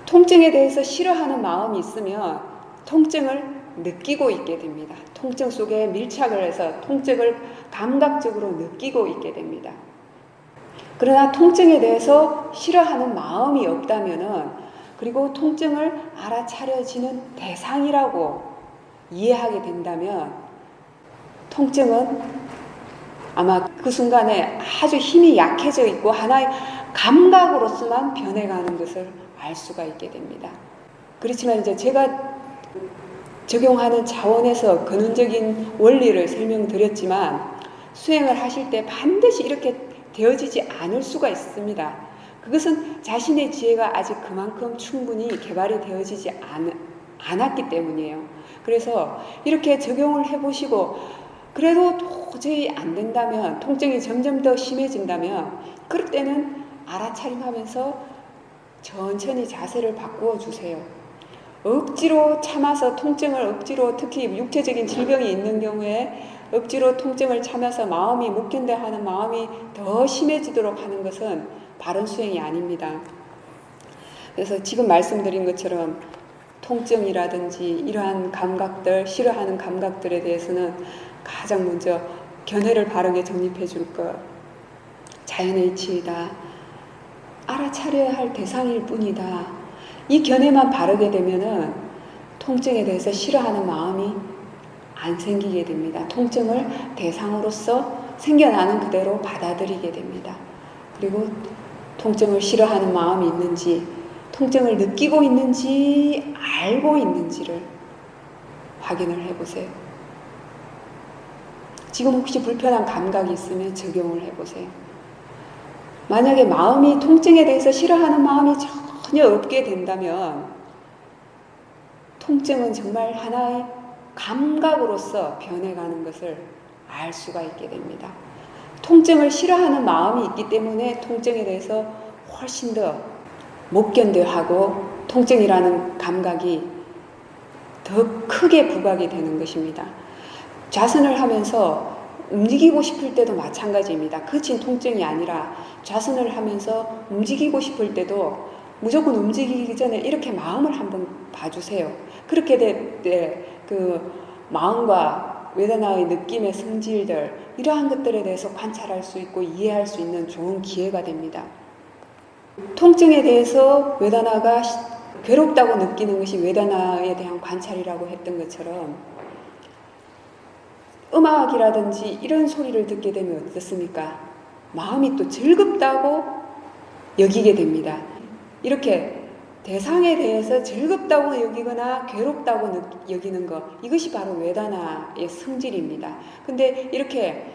통증에 대해서 싫어하는 마음이 있으면 통증을 느끼고 있게 됩니다. 통증 속에 밀착을 해서 통증을 감각적으로 느끼고 있게 됩니다. 그러나 통증에 대해서 싫어하는 마음이 없다면은, 그리고 통증을 알아차려지는 대상이라고 이해하게 된다면 통증은 아마 그 순간에 아주 힘이 약해져 있고 하나의 감각으로서만 변해가는 것을 알 수가 있게 됩니다. 그렇지만 이제 제가 적용하는 차원에서 근원적인 원리를 설명드렸지만 수행을 하실 때 반드시 이렇게 되어지지 않을 수가 있습니다. 그것은 자신의 지혜가 아직 그만큼 충분히 개발이 되어지지 않았기 때문이에요. 그래서 이렇게 적용을 해보시고 그래도 도저히 안 된다면, 통증이 점점 더 심해진다면 그럴 때는 알아차림하면서 천천히 자세를 바꾸어 주세요. 억지로 참아서 통증을 억지로, 특히 육체적인 질병이 있는 경우에 억지로 통증을 참아서 마음이 못 견뎌하는 마음이 더 심해지도록 하는 것은 바른 수행이 아닙니다. 그래서 지금 말씀드린 것처럼 통증이라든지 이러한 감각들, 싫어하는 감각들에 대해서는 가장 먼저 견해를 바르게 정립해 줄 것. 자연의 이치이다. 알아차려야 할 대상일 뿐이다. 이 견해만 바르게 되면은 통증에 대해서 싫어하는 마음이 안 생기게 됩니다. 통증을 대상으로서 생겨나는 그대로 받아들이게 됩니다. 그리고 통증을 싫어하는 마음이 있는지, 통증을 느끼고 있는지 알고 있는지를 확인을 해보세요. 지금 혹시 불편한 감각이 있으면 적용을 해보세요. 만약에 마음이, 통증에 대해서 싫어하는 마음이 전혀 없게 된다면 통증은 정말 하나의 감각으로서 변해가는 것을 알 수가 있게 됩니다. 통증을 싫어하는 마음이 있기 때문에 통증에 대해서 훨씬 더 못 견뎌하고 통증이라는 감각이 더 크게 부각이 되는 것입니다. 좌선을 하면서 움직이고 싶을 때도 마찬가지입니다. 그친 통증이 아니라 좌선을 하면서 움직이고 싶을 때도 무조건 움직이기 전에 이렇게 마음을 한번 봐주세요. 그렇게 될 때 그 마음과 웨다나의 느낌의 성질들, 이러한 것들에 대해서 관찰할 수 있고 이해할 수 있는 좋은 기회가 됩니다. 통증에 대해서 웨다나가 괴롭다고 느끼는 것이 웨다나에 대한 관찰이라고 했던 것처럼 음악이라든지 이런 소리를 듣게 되면 어떻습니까? 마음이 또 즐겁다고 여기게 됩니다. 이렇게 대상에 대해서 즐겁다고 여기거나 괴롭다고 여기는 것, 이것이 바로 웨다나의 성질입니다. 근데 이렇게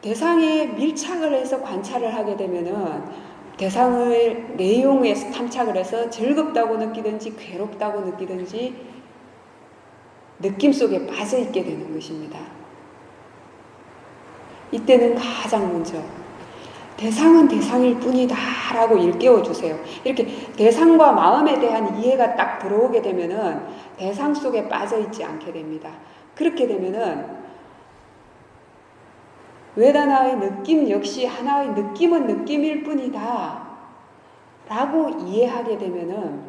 대상에 밀착을 해서 관찰을 하게 되면은 대상의 내용에 탐착을 해서 즐겁다고 느끼든지 괴롭다고 느끼든지 느낌 속에 빠져 있게 되는 것입니다. 이때는 가장 먼저 대상은 대상일 뿐이다 라고 일깨워 주세요. 이렇게 대상과 마음에 대한 이해가 딱 들어오게 되면은 대상 속에 빠져 있지 않게 됩니다. 그렇게 되면은 웨다나의 느낌 역시 하나의 느낌은 느낌일 뿐이다 라고 이해하게 되면은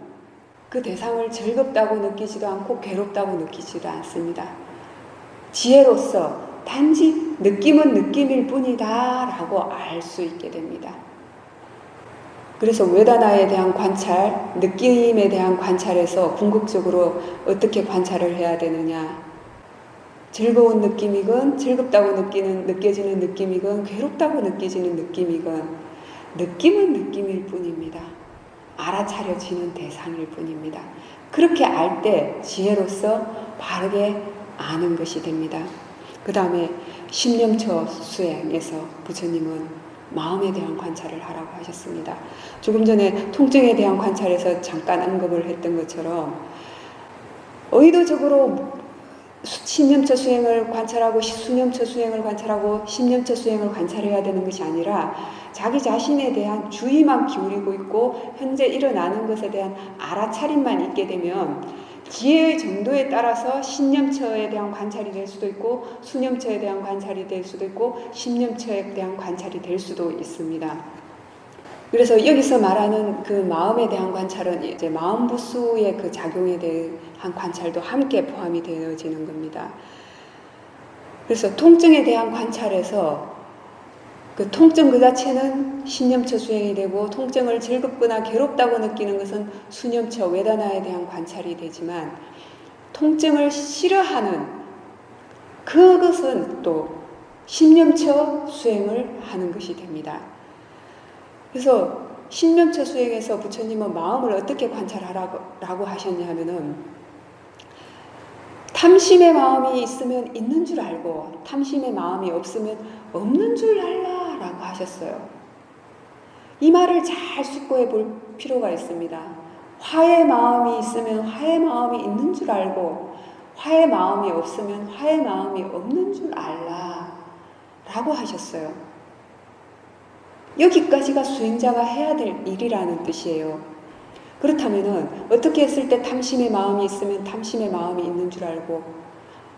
그 대상을 즐겁다고 느끼지도 않고 괴롭다고 느끼지도 않습니다. 지혜로서 단지 느낌은 느낌일 뿐이다 라고 알 수 있게 됩니다. 그래서 웨다나에 대한 관찰, 느낌에 대한 관찰에서 궁극적으로 어떻게 관찰을 해야 되느냐, 즐거운 느낌이건 즐겁다고 느껴지는 느낌이건 괴롭다고 느껴지는 느낌이건 느낌은 느낌일 뿐입니다. 알아차려지는 대상일 뿐입니다. 그렇게 알 때 지혜로서 바르게 아는 것이 됩니다. 그 다음에 십념처 수행에서 부처님은 마음에 대한 관찰을 하라고 하셨습니다. 조금 전에 통증에 대한 관찰에서 잠깐 언급을 했던 것처럼 의도적으로 십념처 수행을 관찰하고 수념처 수행을 관찰하고 십념처 수행을 관찰해야 되는 것이 아니라 자기 자신에 대한 주의만 기울이고 있고 현재 일어나는 것에 대한 알아차림만 있게 되면 지혜의 정도에 따라서 신념처에 대한 관찰이 될 수도 있고 수념처에 대한 관찰이 될 수도 있고 심념처에 대한 관찰이 될 수도 있습니다. 그래서 여기서 말하는 그 마음에 대한 관찰은 이제 마음부수의 그 작용에 대한 관찰도 함께 포함이 되어지는 겁니다. 그래서 통증에 대한 관찰에서 그 통증 그 자체는 신념처 수행이 되고 통증을 즐겁거나 괴롭다고 느끼는 것은 수념처 외다나에 대한 관찰이 되지만 통증을 싫어하는 그것은 또 신념처 수행을 하는 것이 됩니다. 그래서 신념처 수행에서 부처님은 마음을 어떻게 관찰하라고 하셨냐면은 탐심의 마음이 있으면 있는 줄 알고 탐심의 마음이 없으면 없는 줄 알라라고 하셨어요. 이 말을 잘 숙고해 볼 필요가 있습니다. 화의 마음이 있으면 화의 마음이 있는 줄 알고 화의 마음이 없으면 화의 마음이 없는 줄 알라라고 하셨어요. 여기까지가 수행자가 해야 될 일이라는 뜻이에요. 그렇다면은 어떻게 했을 때 탐심의 마음이 있으면 탐심의 마음이 있는 줄 알고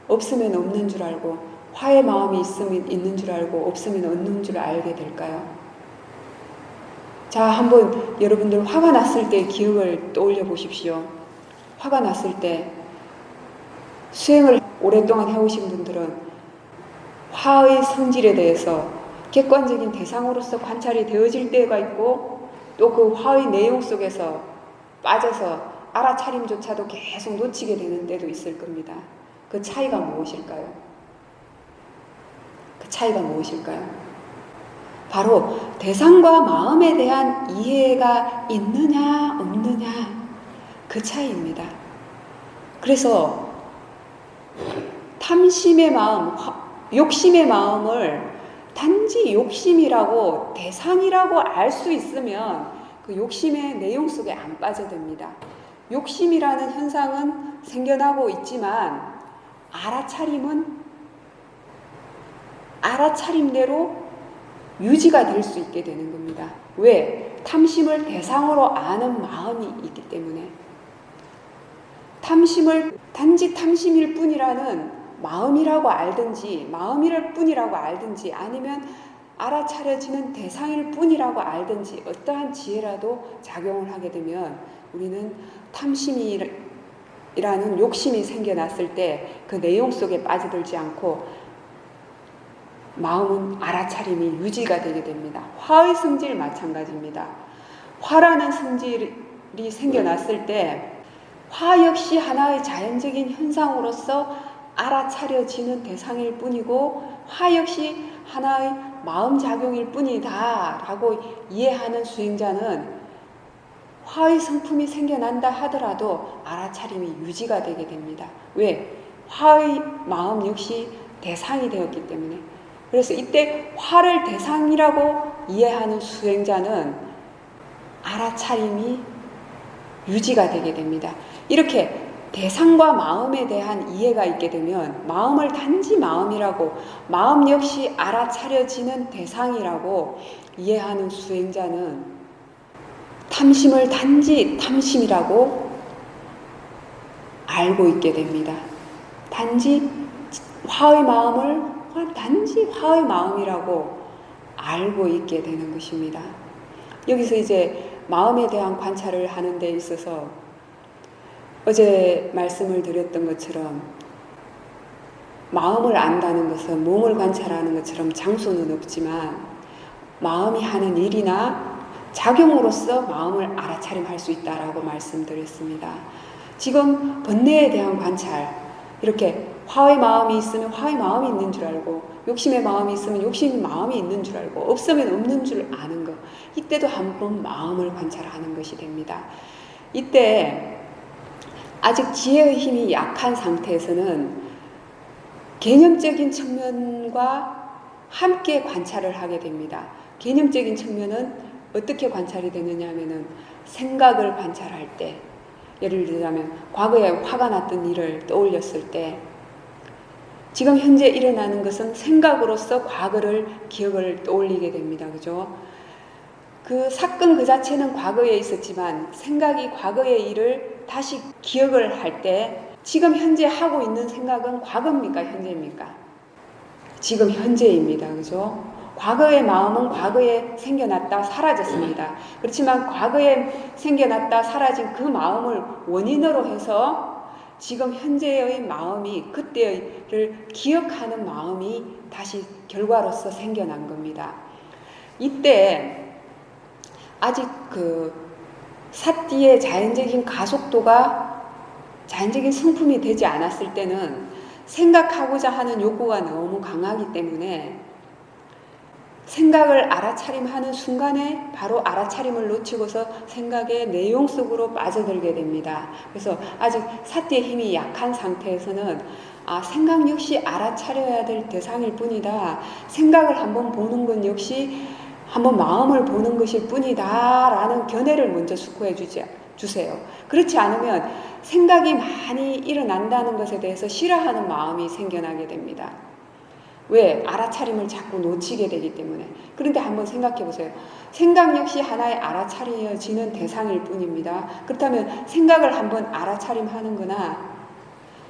없으면 없는 줄 알고 화의 마음이 있으면 있는 줄 알고 없으면 없는 줄 알게 될까요? 자, 한번 여러분들 화가 났을 때 기억을 떠올려 보십시오. 화가 났을 때 수행을 오랫동안 해오신 분들은 화의 성질에 대해서 객관적인 대상으로서 관찰이 되어질 때가 있고 또 그 화의 내용 속에서 빠져서 알아차림조차도 계속 놓치게 되는 때도 있을 겁니다. 그 차이가 무엇일까요? 그 차이가 무엇일까요? 바로 대상과 마음에 대한 이해가 있느냐 없느냐 그 차이입니다. 그래서 탐심의 마음, 욕심의 마음을 단지 욕심이라고 대상이라고 알 수 있으면 그 욕심의 내용 속에 안 빠져듭니다. 욕심이라는 현상은 생겨나고 있지만 알아차림대로 유지가 될 수 있게 되는 겁니다. 왜? 탐심을 대상으로 아는 마음이 있기 때문에. 탐심을 단지 탐심일 뿐이라는 마음이라고 알든지 마음일 뿐이라고 알든지 아니면 알아차려지는 대상일 뿐이라고 알든지 어떠한 지혜라도 작용을 하게 되면 우리는 탐심이라는 욕심이 생겨났을 때 그 내용 속에 빠져들지 않고 마음은 알아차림이 유지가 되게 됩니다. 화의 성질 마찬가지입니다. 화라는 성질이 생겨났을 때 화 역시 하나의 자연적인 현상으로서 알아차려지는 대상일 뿐이고 화 역시 하나의 마음작용일 뿐이다 라고 이해하는 수행자는 화의 성품이 생겨난다 하더라도 알아차림이 유지가 되게 됩니다. 왜? 화의 마음 역시 대상이 되었기 때문에. 그래서 이때 화를 대상이라고 이해하는 수행자는 알아차림이 유지가 되게 됩니다. 이렇게 대상과 마음에 대한 이해가 있게 되면 마음을 단지 마음이라고 마음 역시 알아차려지는 대상이라고 이해하는 수행자는 탐심을 단지 탐심이라고 알고 있게 됩니다. 단지 화의 마음을 단지 화의 마음이라고 알고 있게 되는 것입니다. 여기서 이제 마음에 대한 관찰을 하는 데 있어서 어제 말씀을 드렸던 것처럼 마음을 안다는 것은 몸을 관찰하는 것처럼 장소는 없지만 마음이 하는 일이나 작용으로서 마음을 알아차림할 수 있다라고 말씀드렸습니다. 지금 번뇌에 대한 관찰, 이렇게 화의 마음이 있으면 화의 마음이 있는 줄 알고 욕심의 마음이 있으면 욕심의 마음이 있는 줄 알고 없으면 없는 줄 아는 것, 이때도 한번 마음을 관찰하는 것이 됩니다. 이때 아직 지혜의 힘이 약한 상태에서는 개념적인 측면과 함께 관찰을 하게 됩니다. 개념적인 측면은 어떻게 관찰이 되느냐 하면은 생각을 관찰할 때, 예를 들자면 과거에 화가 났던 일을 떠올렸을 때 지금 현재 일어나는 것은 생각으로서 과거를 기억을 떠올리게 됩니다. 그죠? 그 사건 그 자체는 과거에 있었지만 생각이 과거의 일을 다시 기억을 할 때 지금 현재 하고 있는 생각은 과거입니까? 현재입니까? 지금 현재입니다. 그죠? 과거의 마음은 과거에 생겨났다 사라졌습니다. 그렇지만 과거에 생겨났다 사라진 그 마음을 원인으로 해서 지금 현재의 마음이 그때를 기억하는 마음이 다시 결과로서 생겨난 겁니다. 이때 아직 그 사띠의 자연적인 가속도가 자연적인 성품이 되지 않았을 때는 생각하고자 하는 욕구가 너무 강하기 때문에 생각을 알아차림하는 순간에 바로 알아차림을 놓치고서 생각의 내용 속으로 빠져들게 됩니다. 그래서 아직 사띠의 힘이 약한 상태에서는 생각 역시 알아차려야 될 대상일 뿐이다. 생각을 한번 보는 건 역시 한번 마음을 보는 것일 뿐이다 라는 견해를 먼저 숙고해 주세요. 그렇지 않으면 생각이 많이 일어난다는 것에 대해서 싫어하는 마음이 생겨나게 됩니다. 왜? 알아차림을 자꾸 놓치게 되기 때문에. 그런데 한번 생각해 보세요. 생각 역시 하나의 알아차려지는 대상일 뿐입니다. 그렇다면 생각을 한번 알아차림하는 거나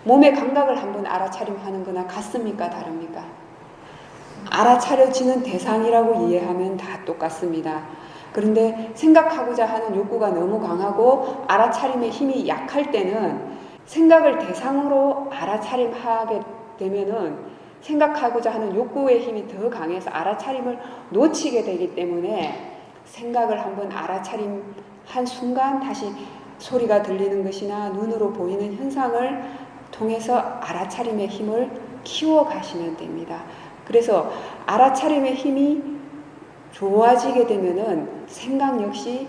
몸의 감각을 한번 알아차림하는 거나 같습니까? 다릅니까? 알아차려지는 대상이라고 이해하면 다 똑같습니다. 그런데 생각하고자 하는 욕구가 너무 강하고 알아차림의 힘이 약할 때는 생각을 대상으로 알아차림하게 되면은 생각하고자 하는 욕구의 힘이 더 강해서 알아차림을 놓치게 되기 때문에 생각을 한번 알아차림한 순간 다시 소리가 들리는 것이나 눈으로 보이는 현상을 통해서 알아차림의 힘을 키워가시면 됩니다. 그래서 알아차림의 힘이 좋아지게 되면은 생각 역시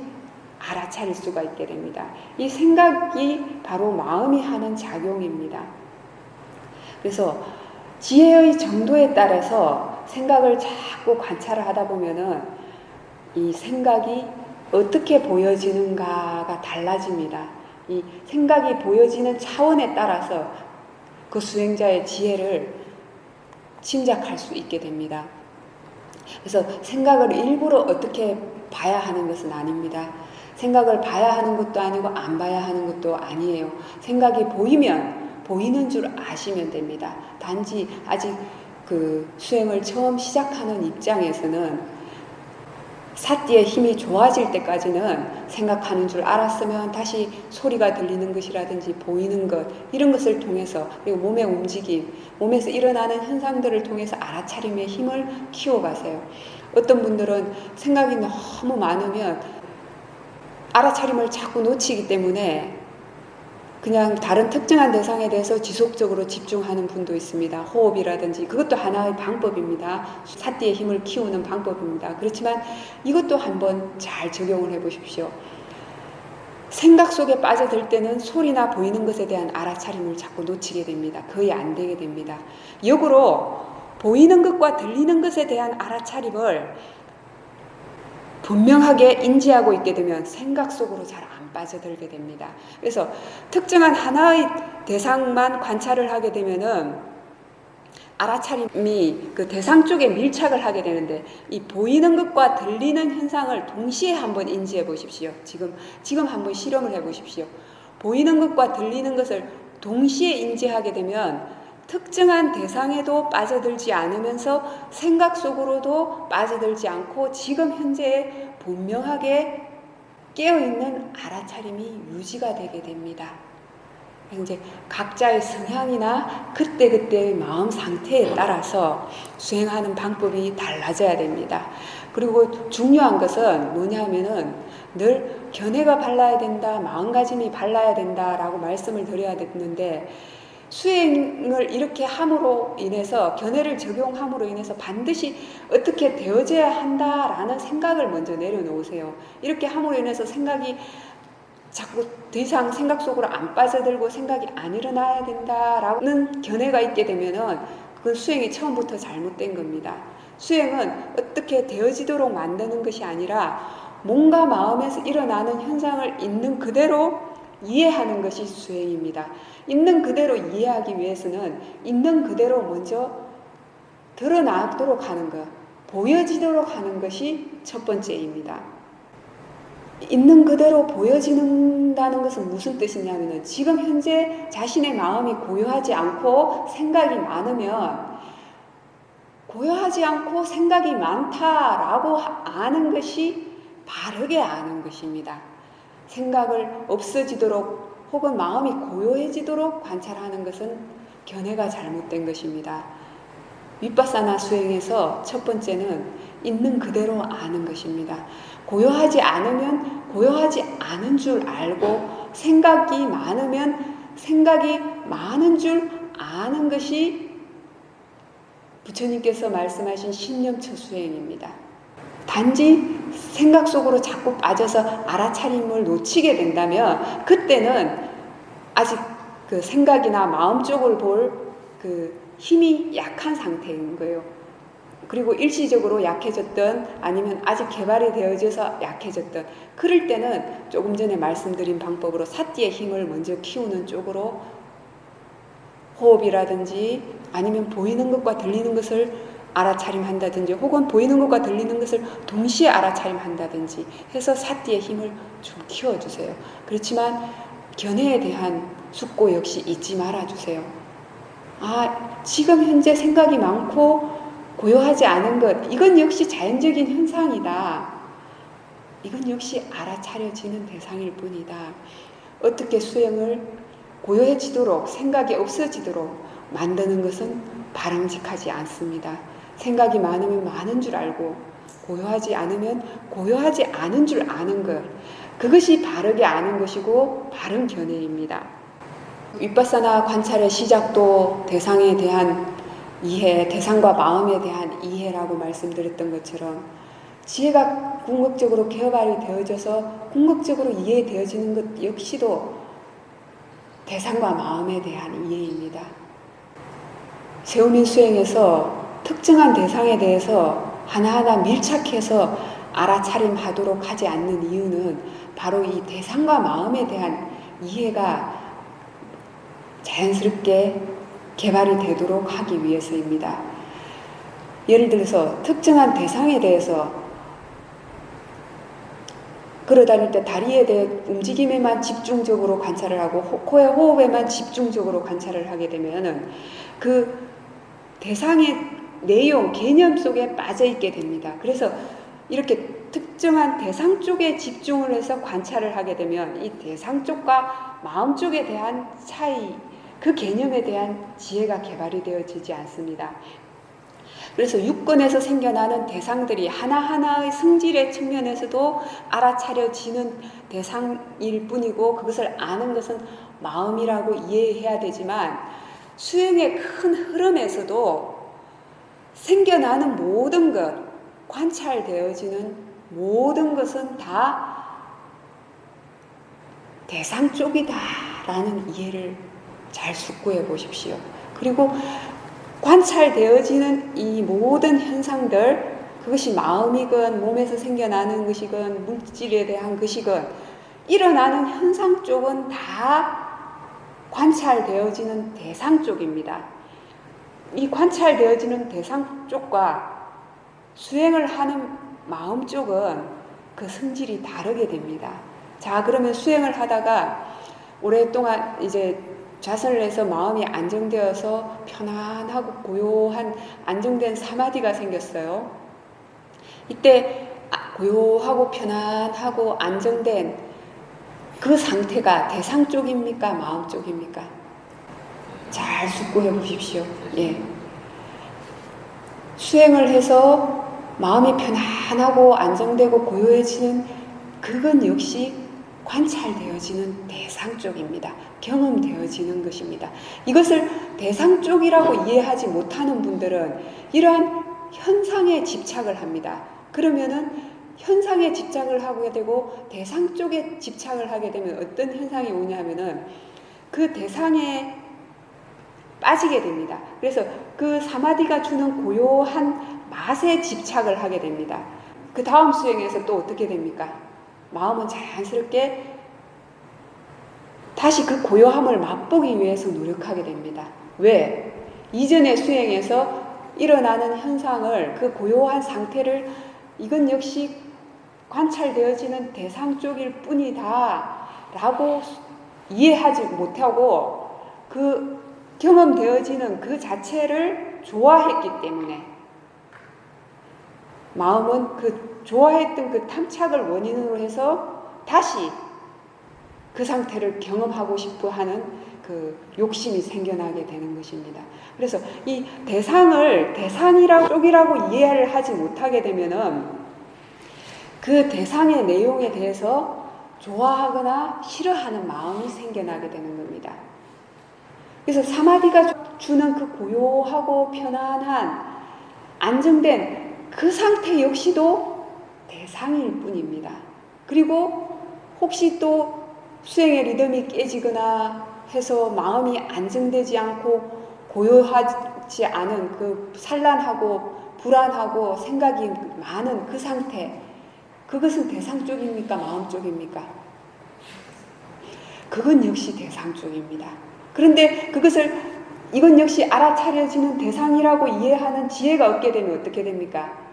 알아차릴 수가 있게 됩니다. 이 생각이 바로 마음이 하는 작용입니다. 그래서 지혜의 정도에 따라서 생각을 자꾸 관찰을 하다 보면은 이 생각이 어떻게 보여지는가가 달라집니다. 이 생각이 보여지는 차원에 따라서 그 수행자의 지혜를 짐작할 수 있게 됩니다. 그래서 생각을 일부러 어떻게 봐야 하는 것은 아닙니다. 생각을 봐야 하는 것도 아니고 안 봐야 하는 것도 아니에요. 생각이 보이면 보이는 줄 아시면 됩니다. 단지 아직 그 수행을 처음 시작하는 입장에서는 사띠의 힘이 좋아질 때까지는 생각하는 줄 알았으면 다시 소리가 들리는 것이라든지 보이는 것 이런 것을 통해서 그리고 몸의 움직임, 몸에서 일어나는 현상들을 통해서 알아차림의 힘을 키워가세요. 어떤 분들은 생각이 너무 많으면 알아차림을 자꾸 놓치기 때문에 그냥 다른 특정한 대상에 대해서 지속적으로 집중하는 분도 있습니다. 호흡이라든지 그것도 하나의 방법입니다. 사띠의 힘을 키우는 방법입니다. 그렇지만 이것도 한번 잘 적용을 해보십시오. 생각 속에 빠져들 때는 소리나 보이는 것에 대한 알아차림을 자꾸 놓치게 됩니다. 거의 안 되게 됩니다. 역으로 보이는 것과 들리는 것에 대한 알아차림을 분명하게 인지하고 있게 되면 생각 속으로 잘 안 빠져들게 됩니다. 그래서 특정한 하나의 대상만 관찰을 하게 되면은 알아차림이 그 대상 쪽에 밀착을 하게 되는데 이 보이는 것과 들리는 현상을 동시에 한번 인지해 보십시오. 지금 한번 실험을 해 보십시오. 보이는 것과 들리는 것을 동시에 인지하게 되면 특정한 대상에도 빠져들지 않으면서 생각 속으로도 빠져들지 않고 지금 현재에 분명하게 깨어있는 알아차림이 유지가 되게 됩니다. 이제 각자의 성향이나 그때그때의 마음 상태에 따라서 수행하는 방법이 달라져야 됩니다. 그리고 중요한 것은 뭐냐 하면은 늘 견해가 발라야 된다, 마음가짐이 발라야 된다라고 말씀을 드려야 되는데 수행을 이렇게 함으로 인해서 견해를 적용함으로 인해서 반드시 어떻게 되어져야 한다라는 생각을 먼저 내려놓으세요. 이렇게 함으로 인해서 생각이 자꾸 더 이상 생각 속으로 안 빠져들고 생각이 안 일어나야 된다라는 견해가 있게 되면은 그건 수행이 처음부터 잘못된 겁니다. 수행은 어떻게 되어지도록 만드는 것이 아니라 뭔가 마음에서 일어나는 현상을 있는 그대로 이해하는 것이 수행입니다. 있는 그대로 이해하기 위해서는 있는 그대로 먼저 드러나도록 하는 것, 보여지도록 하는 것이 첫 번째입니다. 있는 그대로 보여진다는 것은 무슨 뜻이냐면은 지금 현재 자신의 마음이 고요하지 않고 생각이 많으면 고요하지 않고 생각이 많다라고 아는 것이 바르게 아는 것입니다. 생각을 없어지도록 혹은 마음이 고요해지도록 관찰하는 것은 견해가 잘못된 것입니다. 윗바사나 수행에서 첫 번째는 있는 그대로 아는 것입니다. 고요하지 않으면 고요하지 않은 줄 알고 생각이 많으면 생각이 많은 줄 아는 것이 부처님께서 말씀하신 신념처 수행입니다. 단지 생각 속으로 자꾸 빠져서 알아차림을 놓치게 된다면 그때는 아직 그 생각이나 마음 쪽을 볼 그 힘이 약한 상태인 거예요. 그리고 일시적으로 약해졌던 아니면 아직 개발이 되어져서 약해졌던 그럴 때는 조금 전에 말씀드린 방법으로 사띠의 힘을 먼저 키우는 쪽으로 호흡이라든지 아니면 보이는 것과 들리는 것을 알아차림한다든지 혹은 보이는 것과 들리는 것을 동시에 알아차림한다든지 해서 사띠의 힘을 좀 키워주세요. 그렇지만 견해에 대한 숙고 역시 잊지 말아주세요. 지금 현재 생각이 많고 고요하지 않은 것, 이건 역시 자연적인 현상이다. 이건 역시 알아차려지는 대상일 뿐이다. 어떻게 수행을 고요해지도록 생각이 없어지도록 만드는 것은 바람직하지 않습니다. 생각이 많으면 많은 줄 알고 고요하지 않으면 고요하지 않은 줄 아는 것, 그것이 바르게 아는 것이고 바른 견해입니다. 윗바사나 관찰의 시작도 대상에 대한 이해, 대상과 마음에 대한 이해라고 말씀드렸던 것처럼 지혜가 궁극적으로 개발이 되어져서 궁극적으로 이해되어지는 것 역시도 대상과 마음에 대한 이해입니다. 세우민 수행에서 특정한 대상에 대해서 하나하나 밀착해서 알아차림하도록 하지 않는 이유는 바로 이 대상과 마음에 대한 이해가 자연스럽게 개발이 되도록 하기 위해서입니다. 예를 들어서 특정한 대상에 대해서 걸어다닐 때 다리에 대해 움직임에만 집중적으로 관찰을 하고 코의 호흡에만 집중적으로 관찰을 하게 되면 그 대상의 내용, 개념 속에 빠져 있게 됩니다. 그래서 이렇게 특정한 대상 쪽에 집중을 해서 관찰을 하게 되면 이 대상 쪽과 마음 쪽에 대한 차이, 그 개념에 대한 지혜가 개발이 되어지지 않습니다. 그래서 육권에서 생겨나는 대상들이 하나하나의 성질의 측면에서도 알아차려지는 대상일 뿐이고 그것을 아는 것은 마음이라고 이해해야 되지만 수행의 큰 흐름에서도 생겨나는 모든 것, 관찰되어지는 모든 것은 다 대상 쪽이다라는 이해를 잘 숙고해 보십시오. 그리고 관찰되어지는 이 모든 현상들, 그것이 마음이건 몸에서 생겨나는 것이건 물질에 대한 것이건 일어나는 현상 쪽은 다 관찰되어지는 대상 쪽입니다. 이 관찰되어지는 대상 쪽과 수행을 하는 마음 쪽은 그 성질이 다르게 됩니다. 자, 그러면 수행을 하다가 오랫동안 이제 좌선을 해서 마음이 안정되어서 편안하고 고요한 안정된 사마디가 생겼어요. 이때 고요하고 편안하고 안정된 그 상태가 대상 쪽입니까? 마음 쪽입니까? 잘 숙고해 보십시오. 예. 수행을 해서 마음이 편안하고 안정되고 고요해지는 그건 역시 관찰되어지는 대상 쪽입니다. 경험되어지는 것입니다. 이것을 대상 쪽이라고 이해하지 못하는 분들은 이러한 현상에 집착을 합니다. 그러면은 현상에 집착을 하게 되고 대상 쪽에 집착을 하게 되면 어떤 현상이 오냐면은 그 대상에 빠지게 됩니다. 그래서 그 사마디가 주는 고요한 맛에 집착을 하게 됩니다. 그 다음 수행에서 또 어떻게 됩니까? 마음은 자연스럽게 다시 그 고요함을 맛보기 위해서 노력하게 됩니다. 왜? 이전의 수행에서 일어나는 현상을, 그 고요한 상태를 이건 역시 관찰되어지는 대상 쪽일 뿐이다 라고 이해하지 못하고 그 경험되어지는 그 자체를 좋아했기 때문에 마음은 그 좋아했던 그 탐착을 원인으로 해서 다시 그 상태를 경험하고 싶어 하는 그 욕심이 생겨나게 되는 것입니다. 그래서 이 대상을 대상이라고 쪽이라고 이해를 하지 못하게 되면은 그 대상의 내용에 대해서 좋아하거나 싫어하는 마음이 생겨나게 되는 겁니다. 그래서 사마디가 주는 그 고요하고 편안한 안정된 그 상태 역시도 대상일 뿐입니다. 그리고 혹시 또 수행의 리듬이 깨지거나 해서 마음이 안정되지 않고 고요하지 않은 그 산란하고 불안하고 생각이 많은 그 상태, 그것은 대상 쪽입니까? 마음 쪽입니까? 그건 역시 대상 쪽입니다. 그런데 이건 역시 알아차려지는 대상이라고 이해하는 지혜가 없게 되면 어떻게 됩니까?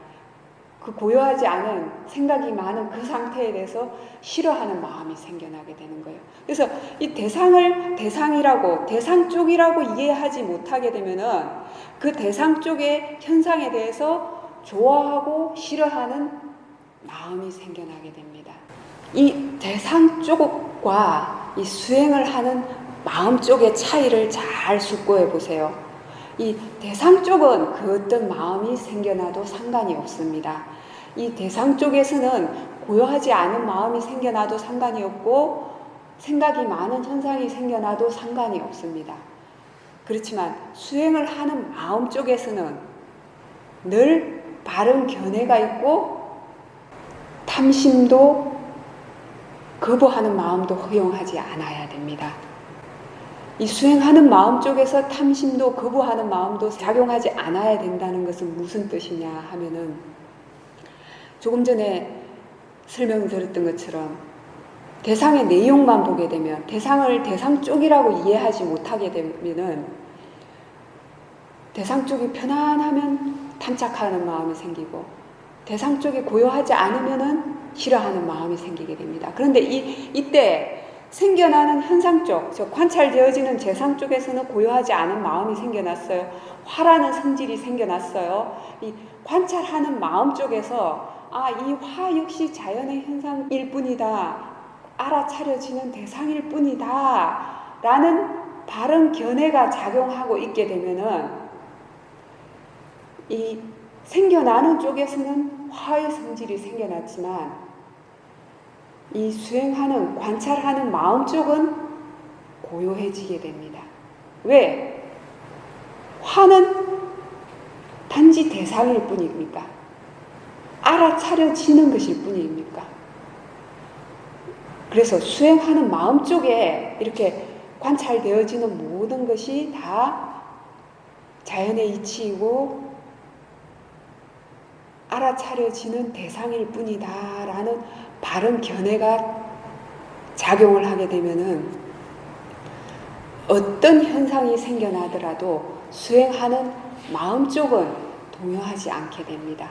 그 고요하지 않은 생각이 많은 그 상태에 대해서 싫어하는 마음이 생겨나게 되는 거예요. 그래서 이 대상을 대상이라고, 대상 쪽이라고 이해하지 못하게 되면은 그 대상 쪽의 현상에 대해서 좋아하고 싫어하는 마음이 생겨나게 됩니다. 이 대상 쪽과 이 수행을 하는 마음 쪽의 차이를 잘 숙고해 보세요. 이 대상 쪽은 그 어떤 마음이 생겨나도 상관이 없습니다. 이 대상 쪽에서는 고요하지 않은 마음이 생겨나도 상관이 없고 생각이 많은 현상이 생겨나도 상관이 없습니다. 그렇지만 수행을 하는 마음 쪽에서는 늘 바른 견해가 있고 탐심도 거부하는 마음도 허용하지 않아야 됩니다. 이 수행하는 마음 쪽에서 탐심도 거부하는 마음도 작용하지 않아야 된다는 것은 무슨 뜻이냐 하면은 조금 전에 설명드렸던 것처럼 대상의 내용만 보게 되면 대상을 대상 쪽이라고 이해하지 못하게 되면은 대상 쪽이 편안하면 탐착하는 마음이 생기고 대상 쪽이 고요하지 않으면은 싫어하는 마음이 생기게 됩니다. 그런데 이때 생겨나는 현상 쪽, 저 관찰되어지는 재상 쪽에서는 고요하지 않은 마음이 생겨났어요. 화라는 성질이 생겨났어요. 이 관찰하는 마음 쪽에서 이 화 역시 자연의 현상일 뿐이다. 알아차려지는 대상일 뿐이다. 라는 바른 견해가 작용하고 있게 되면은 이 생겨나는 쪽에서는 화의 성질이 생겨났지만 이 수행하는, 관찰하는 마음 쪽은 고요해지게 됩니다. 왜? 화는 단지 대상일 뿐입니까? 알아차려지는 것일 뿐입니까? 그래서 수행하는 마음 쪽에 이렇게 관찰되어지는 모든 것이 다 자연의 이치이고 알아차려지는 대상일 뿐이다 라는 바른 견해가 작용을 하게 되면은 어떤 현상이 생겨나더라도 수행하는 마음 쪽은 동요하지 않게 됩니다.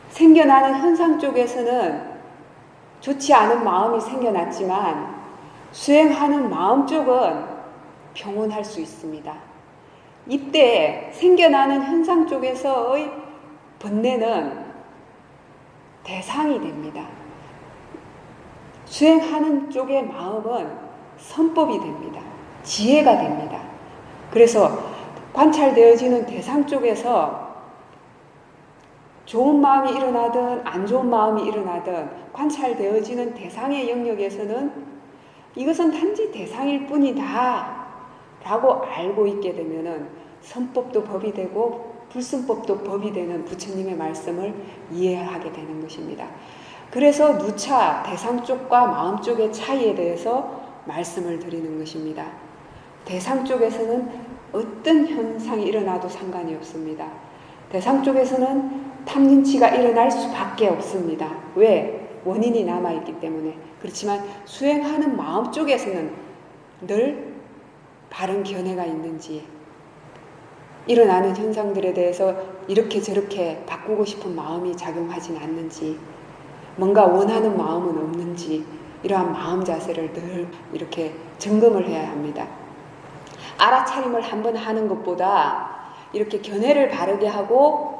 생겨나는 현상 쪽에서는 좋지 않은 마음이 생겨났지만 수행하는 마음 쪽은 평온할 수 있습니다. 이때 생겨나는 현상 쪽에서의 번뇌는 대상이 됩니다. 수행하는 쪽의 마음은 선법이 됩니다. 지혜가 됩니다. 그래서 관찰되어지는 대상 쪽에서 좋은 마음이 일어나든 안 좋은 마음이 일어나든 관찰되어지는 대상의 영역에서는 이것은 단지 대상일 뿐이다 라고 알고 있게 되면은 선법도 법이 되고 불선법도 법이 되는 부처님의 말씀을 이해하게 되는 것입니다. 그래서 누차 대상 쪽과 마음 쪽의 차이에 대해서 말씀을 드리는 것입니다. 대상 쪽에서는 어떤 현상이 일어나도 상관이 없습니다. 대상 쪽에서는 탐진치가 일어날 수밖에 없습니다. 왜? 원인이 남아있기 때문에. 그렇지만 수행하는 마음 쪽에서는 늘 바른 견해가 있는지 일어나는 현상들에 대해서 이렇게 저렇게 바꾸고 싶은 마음이 작용하진 않는지 뭔가 원하는 마음은 없는지 이러한 마음 자세를 늘 이렇게 점검을 해야 합니다. 알아차림을 한번 하는 것보다 이렇게 견해를 바르게 하고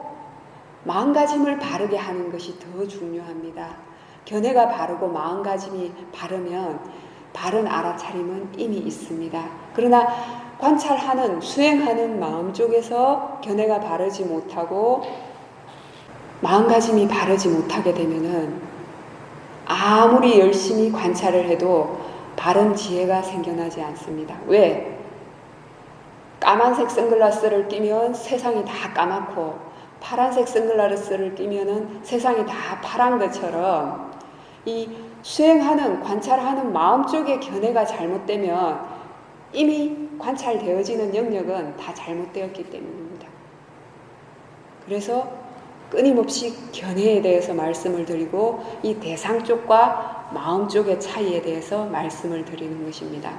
마음가짐을 바르게 하는 것이 더 중요합니다. 견해가 바르고 마음가짐이 바르면 바른 알아차림은 이미 있습니다. 그러나 관찰하는, 수행하는 마음 쪽에서 견해가 바르지 못하고 마음가짐이 바르지 못하게 되면은 아무리 열심히 관찰을 해도 바른 지혜가 생겨나지 않습니다. 왜? 까만색 선글라스를 끼면 세상이 다 까맣고 파란색 선글라스를 끼면은 세상이 다 파란 것처럼 이 수행하는, 관찰하는 마음 쪽의 견해가 잘못되면 이미 관찰되어지는 영역은 다 잘못되었기 때문입니다. 그래서 끊임없이 견해에 대해서 말씀을 드리고 이 대상 쪽과 마음 쪽의 차이에 대해서 말씀을 드리는 것입니다.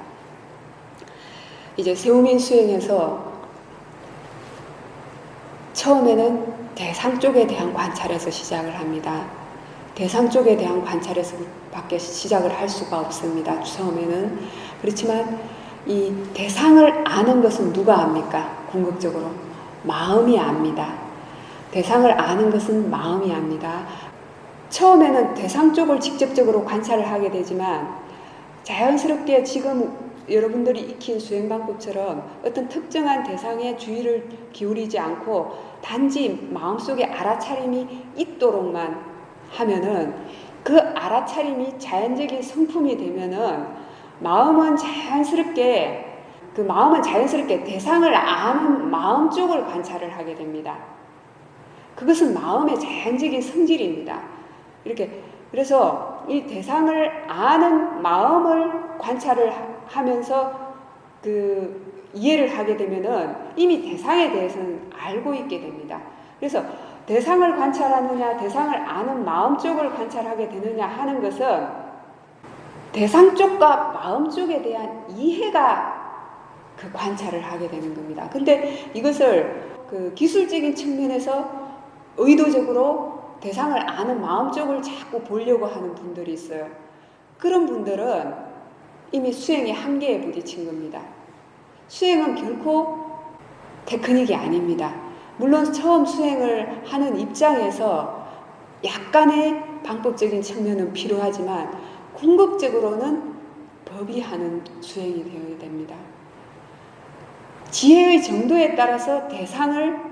이제 세우민 수행에서 처음에는 대상 쪽에 대한 관찰에서 시작을 합니다. 대상 쪽에 대한 관찰에서 밖에 시작을 할 수가 없습니다. 처음에는. 그렇지만 이 대상을 아는 것은 누가 압니까? 궁극적으로 마음이 압니다. 대상을 아는 것은 마음이 압니다. 처음에는 대상 쪽을 직접적으로 관찰을 하게 되지만 자연스럽게 지금 여러분들이 익힌 수행 방법처럼 어떤 특정한 대상에 주의를 기울이지 않고 단지 마음속에 알아차림이 있도록만 하면은 그 알아차림이 자연적인 성품이 되면은 마음은 자연스럽게 대상을 아는 마음 쪽을 관찰을 하게 됩니다. 그것은 마음의 자연적인 성질입니다. 이렇게 그래서 이 대상을 아는 마음을 관찰을 하면서 이해를 하게 되면은 이미 대상에 대해서는 알고 있게 됩니다. 그래서 대상을 관찰하느냐, 대상을 아는 마음 쪽을 관찰하게 되느냐 하는 것은 대상 쪽과 마음 쪽에 대한 이해가 그 관찰을 하게 되는 겁니다. 근데 이것을 기술적인 측면에서 의도적으로 대상을 아는 마음 쪽을 자꾸 보려고 하는 분들이 있어요. 그런 분들은 이미 수행의 한계에 부딪힌 겁니다. 수행은 결코 테크닉이 아닙니다. 물론 처음 수행을 하는 입장에서 약간의 방법적인 측면은 필요하지만 궁극적으로는 법이 하는 수행이 되어야 됩니다. 지혜의 정도에 따라서 대상을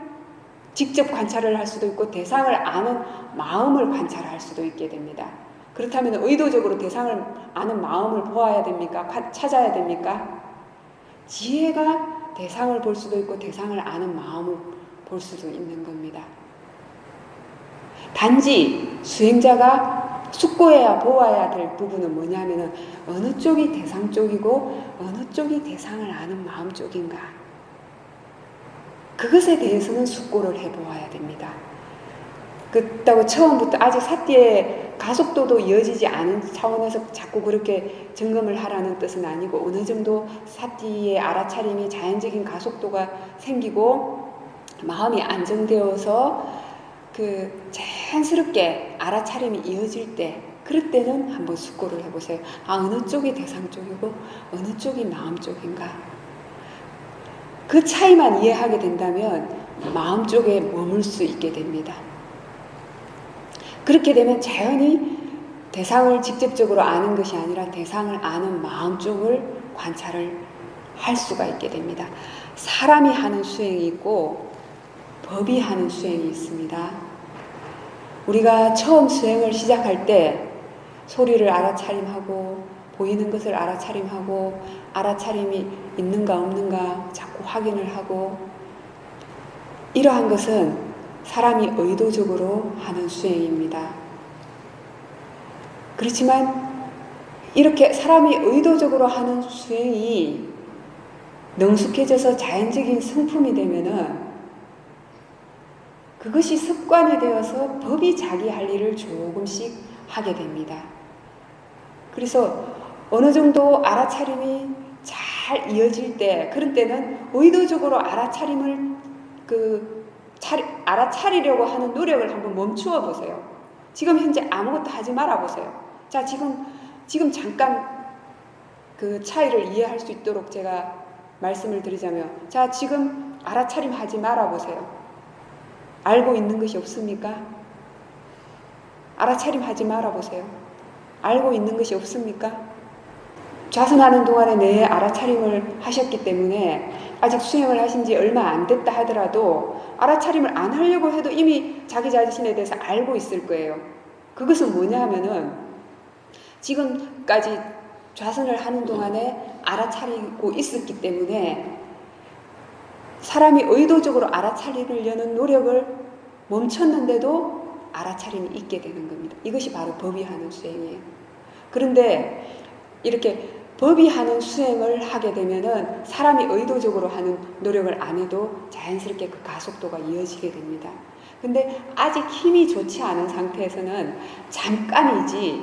직접 관찰을 할 수도 있고 대상을 아는 마음을 관찰할 수도 있게 됩니다. 그렇다면 의도적으로 대상을 아는 마음을 보아야 됩니까? 찾아야 됩니까? 지혜가 대상을 볼 수도 있고 대상을 아는 마음을 볼 수도 있는 겁니다. 단지 수행자가 숙고해야 보아야 될 부분은 뭐냐면은 어느 쪽이 대상 쪽이고 어느 쪽이 대상을 아는 마음 쪽인가. 그것에 대해서는 숙고를 해보아야 됩니다. 그렇다고 처음부터 아직 사띠의 가속도도 이어지지 않은 차원에서 자꾸 그렇게 점검을 하라는 뜻은 아니고 어느 정도 사띠의 알아차림이 자연적인 가속도가 생기고 마음이 안정되어서 자연스럽게 알아차림이 이어질 때 그럴 때는 한번 숙고를 해보세요. 어느 쪽이 대상 쪽이고 어느 쪽이 마음 쪽인가. 그 차이만 이해하게 된다면 마음 쪽에 머물 수 있게 됩니다. 그렇게 되면 자연히 대상을 직접적으로 아는 것이 아니라 대상을 아는 마음 쪽을 관찰을 할 수가 있게 됩니다. 사람이 하는 수행이 있고 법이 하는 수행이 있습니다. 우리가 처음 수행을 시작할 때 소리를 알아차림하고 보이는 것을 알아차림하고 알아차림이 있는가 없는가 자꾸 확인을 하고 이러한 것은 사람이 의도적으로 하는 수행입니다. 그렇지만 이렇게 사람이 의도적으로 하는 수행이 능숙해져서 자연적인 성품이 되면은 그것이 습관이 되어서 법이 자기 할 일을 조금씩 하게 됩니다. 그래서 어느 정도 알아차림이 잘 이어질 때 그런 때는 의도적으로 알아차림을 알아차리려고 하는 노력을 한번 멈추어 보세요. 지금 현재 아무것도 하지 말아 보세요. 자, 지금 잠깐 그 차이를 이해할 수 있도록 제가 말씀을 드리자면, 자, 지금 알아차림 하지 말아 보세요. 알고 있는 것이 없습니까? 알아차림 하지 말아 보세요. 알고 있는 것이 없습니까? 좌선하는 동안에 내 알아차림을 하셨기 때문에 아직 수행을 하신 지 얼마 안 됐다 하더라도 알아차림을 안 하려고 해도 이미 자기 자신에 대해서 알고 있을 거예요. 그것은 뭐냐 하면은 지금까지 좌선을 하는 동안에 알아차리고 있었기 때문에 사람이 의도적으로 알아차리려는 노력을 멈췄는데도 알아차림이 있게 되는 겁니다. 이것이 바로 법이 하는 수행이에요. 그런데 이렇게 법이 하는 수행을 하게 되면은 사람이 의도적으로 하는 노력을 안 해도 자연스럽게 그 가속도가 이어지게 됩니다. 근데 아직 힘이 좋지 않은 상태에서는 잠깐이지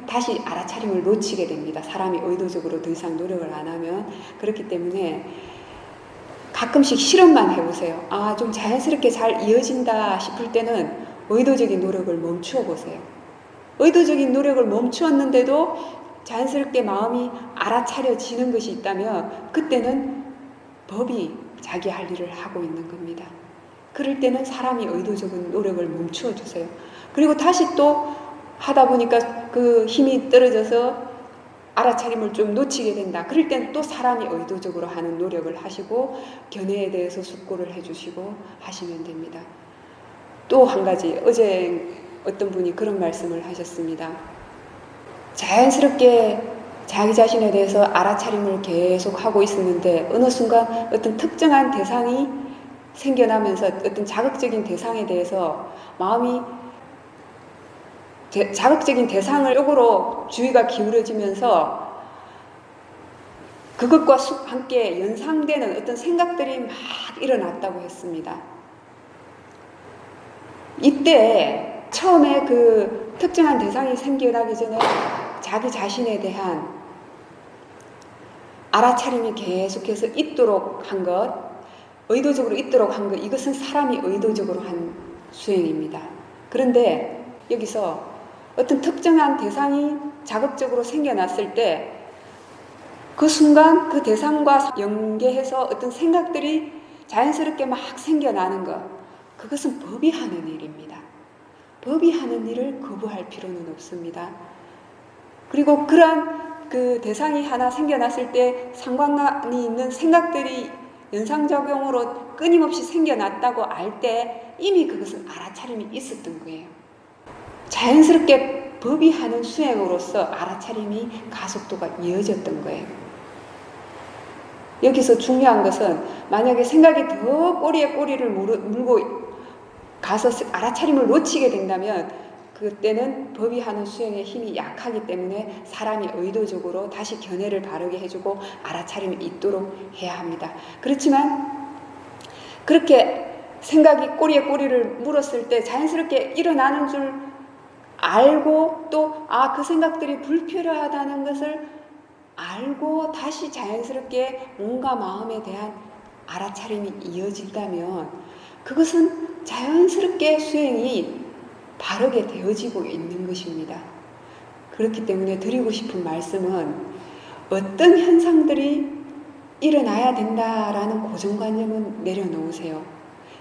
다시 알아차림을 놓치게 됩니다. 사람이 의도적으로 더 이상 노력을 안 하면. 그렇기 때문에 가끔씩 실험만 해보세요. 아, 좀 자연스럽게 잘 이어진다 싶을 때는 의도적인 노력을 멈추어 보세요. 의도적인 노력을 멈추었는데도 자연스럽게 마음이 알아차려지는 것이 있다면 그때는 법이 자기 할 일을 하고 있는 겁니다. 그럴 때는 사람이 의도적인 노력을 멈추어 주세요. 그리고 다시 또 하다 보니까 그 힘이 떨어져서 알아차림을 좀 놓치게 된다. 그럴 때는 또 사람이 의도적으로 하는 노력을 하시고 견해에 대해서 숙고를 해주시고 하시면 됩니다. 또 한 가지, 어제 어떤 분이 그런 말씀을 하셨습니다. 자연스럽게 자기 자신에 대해서 알아차림을 계속 하고 있었는데 어느 순간 어떤 특정한 대상이 생겨나면서 어떤 자극적인 대상에 대해서 마음이 자극적인 대상을 쪽으로 주의가 기울어지면서 그것과 함께 연상되는 어떤 생각들이 막 일어났다고 했습니다. 이때 처음에 그 특정한 대상이 생겨나기 전에 자기 자신에 대한 알아차림이 계속해서 있도록 한 것, 의도적으로 있도록 한 것, 이것은 사람이 의도적으로 한 수행입니다. 그런데 여기서 어떤 특정한 대상이 자극적으로 생겨났을 때 그 순간 그 대상과 연계해서 어떤 생각들이 자연스럽게 막 생겨나는 것, 그것은 법이 하는 일입니다. 법이 하는 일을 거부할 필요는 없습니다. 그리고 그러한 그 대상이 하나 생겨났을 때 상관이 있는 생각들이 연상작용으로 끊임없이 생겨났다고 알 때 이미 그것은 알아차림이 있었던 거예요. 자연스럽게 법이 하는 수행으로서 알아차림이 가속도가 이어졌던 거예요. 여기서 중요한 것은 만약에 생각이 더 꼬리에 꼬리를 물고 가서 알아차림을 놓치게 된다면 그때는 법이 하는 수행의 힘이 약하기 때문에 사람이 의도적으로 다시 견해를 바르게 해주고 알아차림이 있도록 해야 합니다. 그렇지만 그렇게 생각이 꼬리에 꼬리를 물었을 때 자연스럽게 일어나는 줄 알고 또 그 생각들이 불필요하다는 것을 알고 다시 자연스럽게 몸과 마음에 대한 알아차림이 이어진다면 그것은 자연스럽게 수행이 바르게 되어지고 있는 것입니다. 그렇기 때문에 드리고 싶은 말씀은 어떤 현상들이 일어나야 된다라는 고정관념은 내려놓으세요.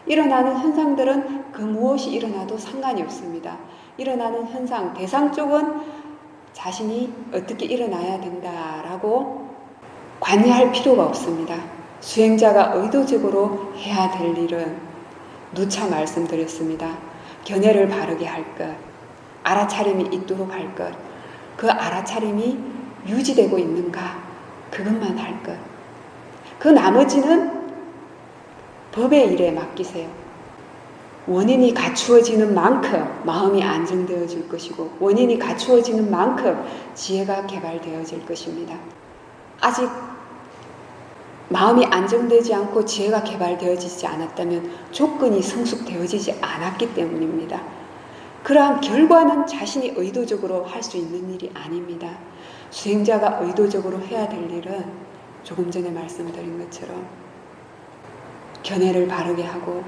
일어나는 현상들은 그 무엇이 일어나도 상관이 없습니다. 일어나는 현상, 대상 쪽은 자신이 어떻게 일어나야 된다라고 관여할 필요가 없습니다. 수행자가 의도적으로 해야 될 일은 누차 말씀드렸습니다. 견해를 바르게 할 것, 알아차림이 있도록 할 것, 그 알아차림이 유지되고 있는가 그것만 할 것. 그 나머지는 법의 일에 맡기세요. 원인이 갖추어지는 만큼 마음이 안정되어질 것이고 원인이 갖추어지는 만큼 지혜가 개발되어질 것입니다. 아직 마음이 안정되지 않고 지혜가 개발되어지지 않았다면 조건이 성숙되어지지 않았기 때문입니다. 그러한 결과는 자신이 의도적으로 할 수 있는 일이 아닙니다. 수행자가 의도적으로 해야 될 일은 조금 전에 말씀드린 것처럼 견해를 바르게 하고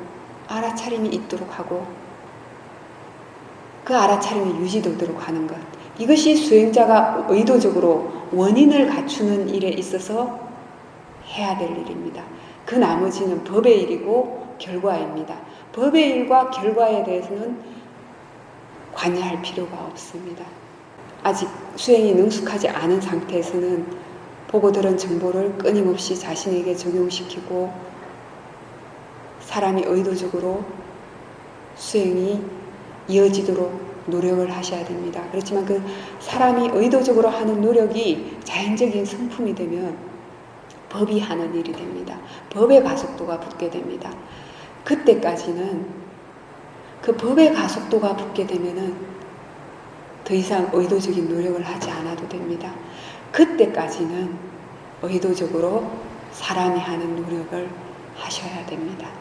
알아차림이 있도록 하고 그 알아차림이 유지되도록 하는 것. 이것이 수행자가 의도적으로 원인을 갖추는 일에 있어서 해야 될 일입니다. 그 나머지는 법의 일이고 결과입니다. 법의 일과 결과에 대해서는 관여할 필요가 없습니다. 아직 수행이 능숙하지 않은 상태에서는 보고 들은 정보를 끊임없이 자신에게 적용시키고 사람이 의도적으로 수행이 이어지도록 노력을 하셔야 됩니다. 그렇지만 그 사람이 의도적으로 하는 노력이 자연적인 성품이 되면 법이 하는 일이 됩니다. 법의 가속도가 붙게 됩니다. 그때까지는 그 법의 가속도가 붙게 되면은 더 이상 의도적인 노력을 하지 않아도 됩니다. 그때까지는 의도적으로 사람이 하는 노력을 하셔야 됩니다.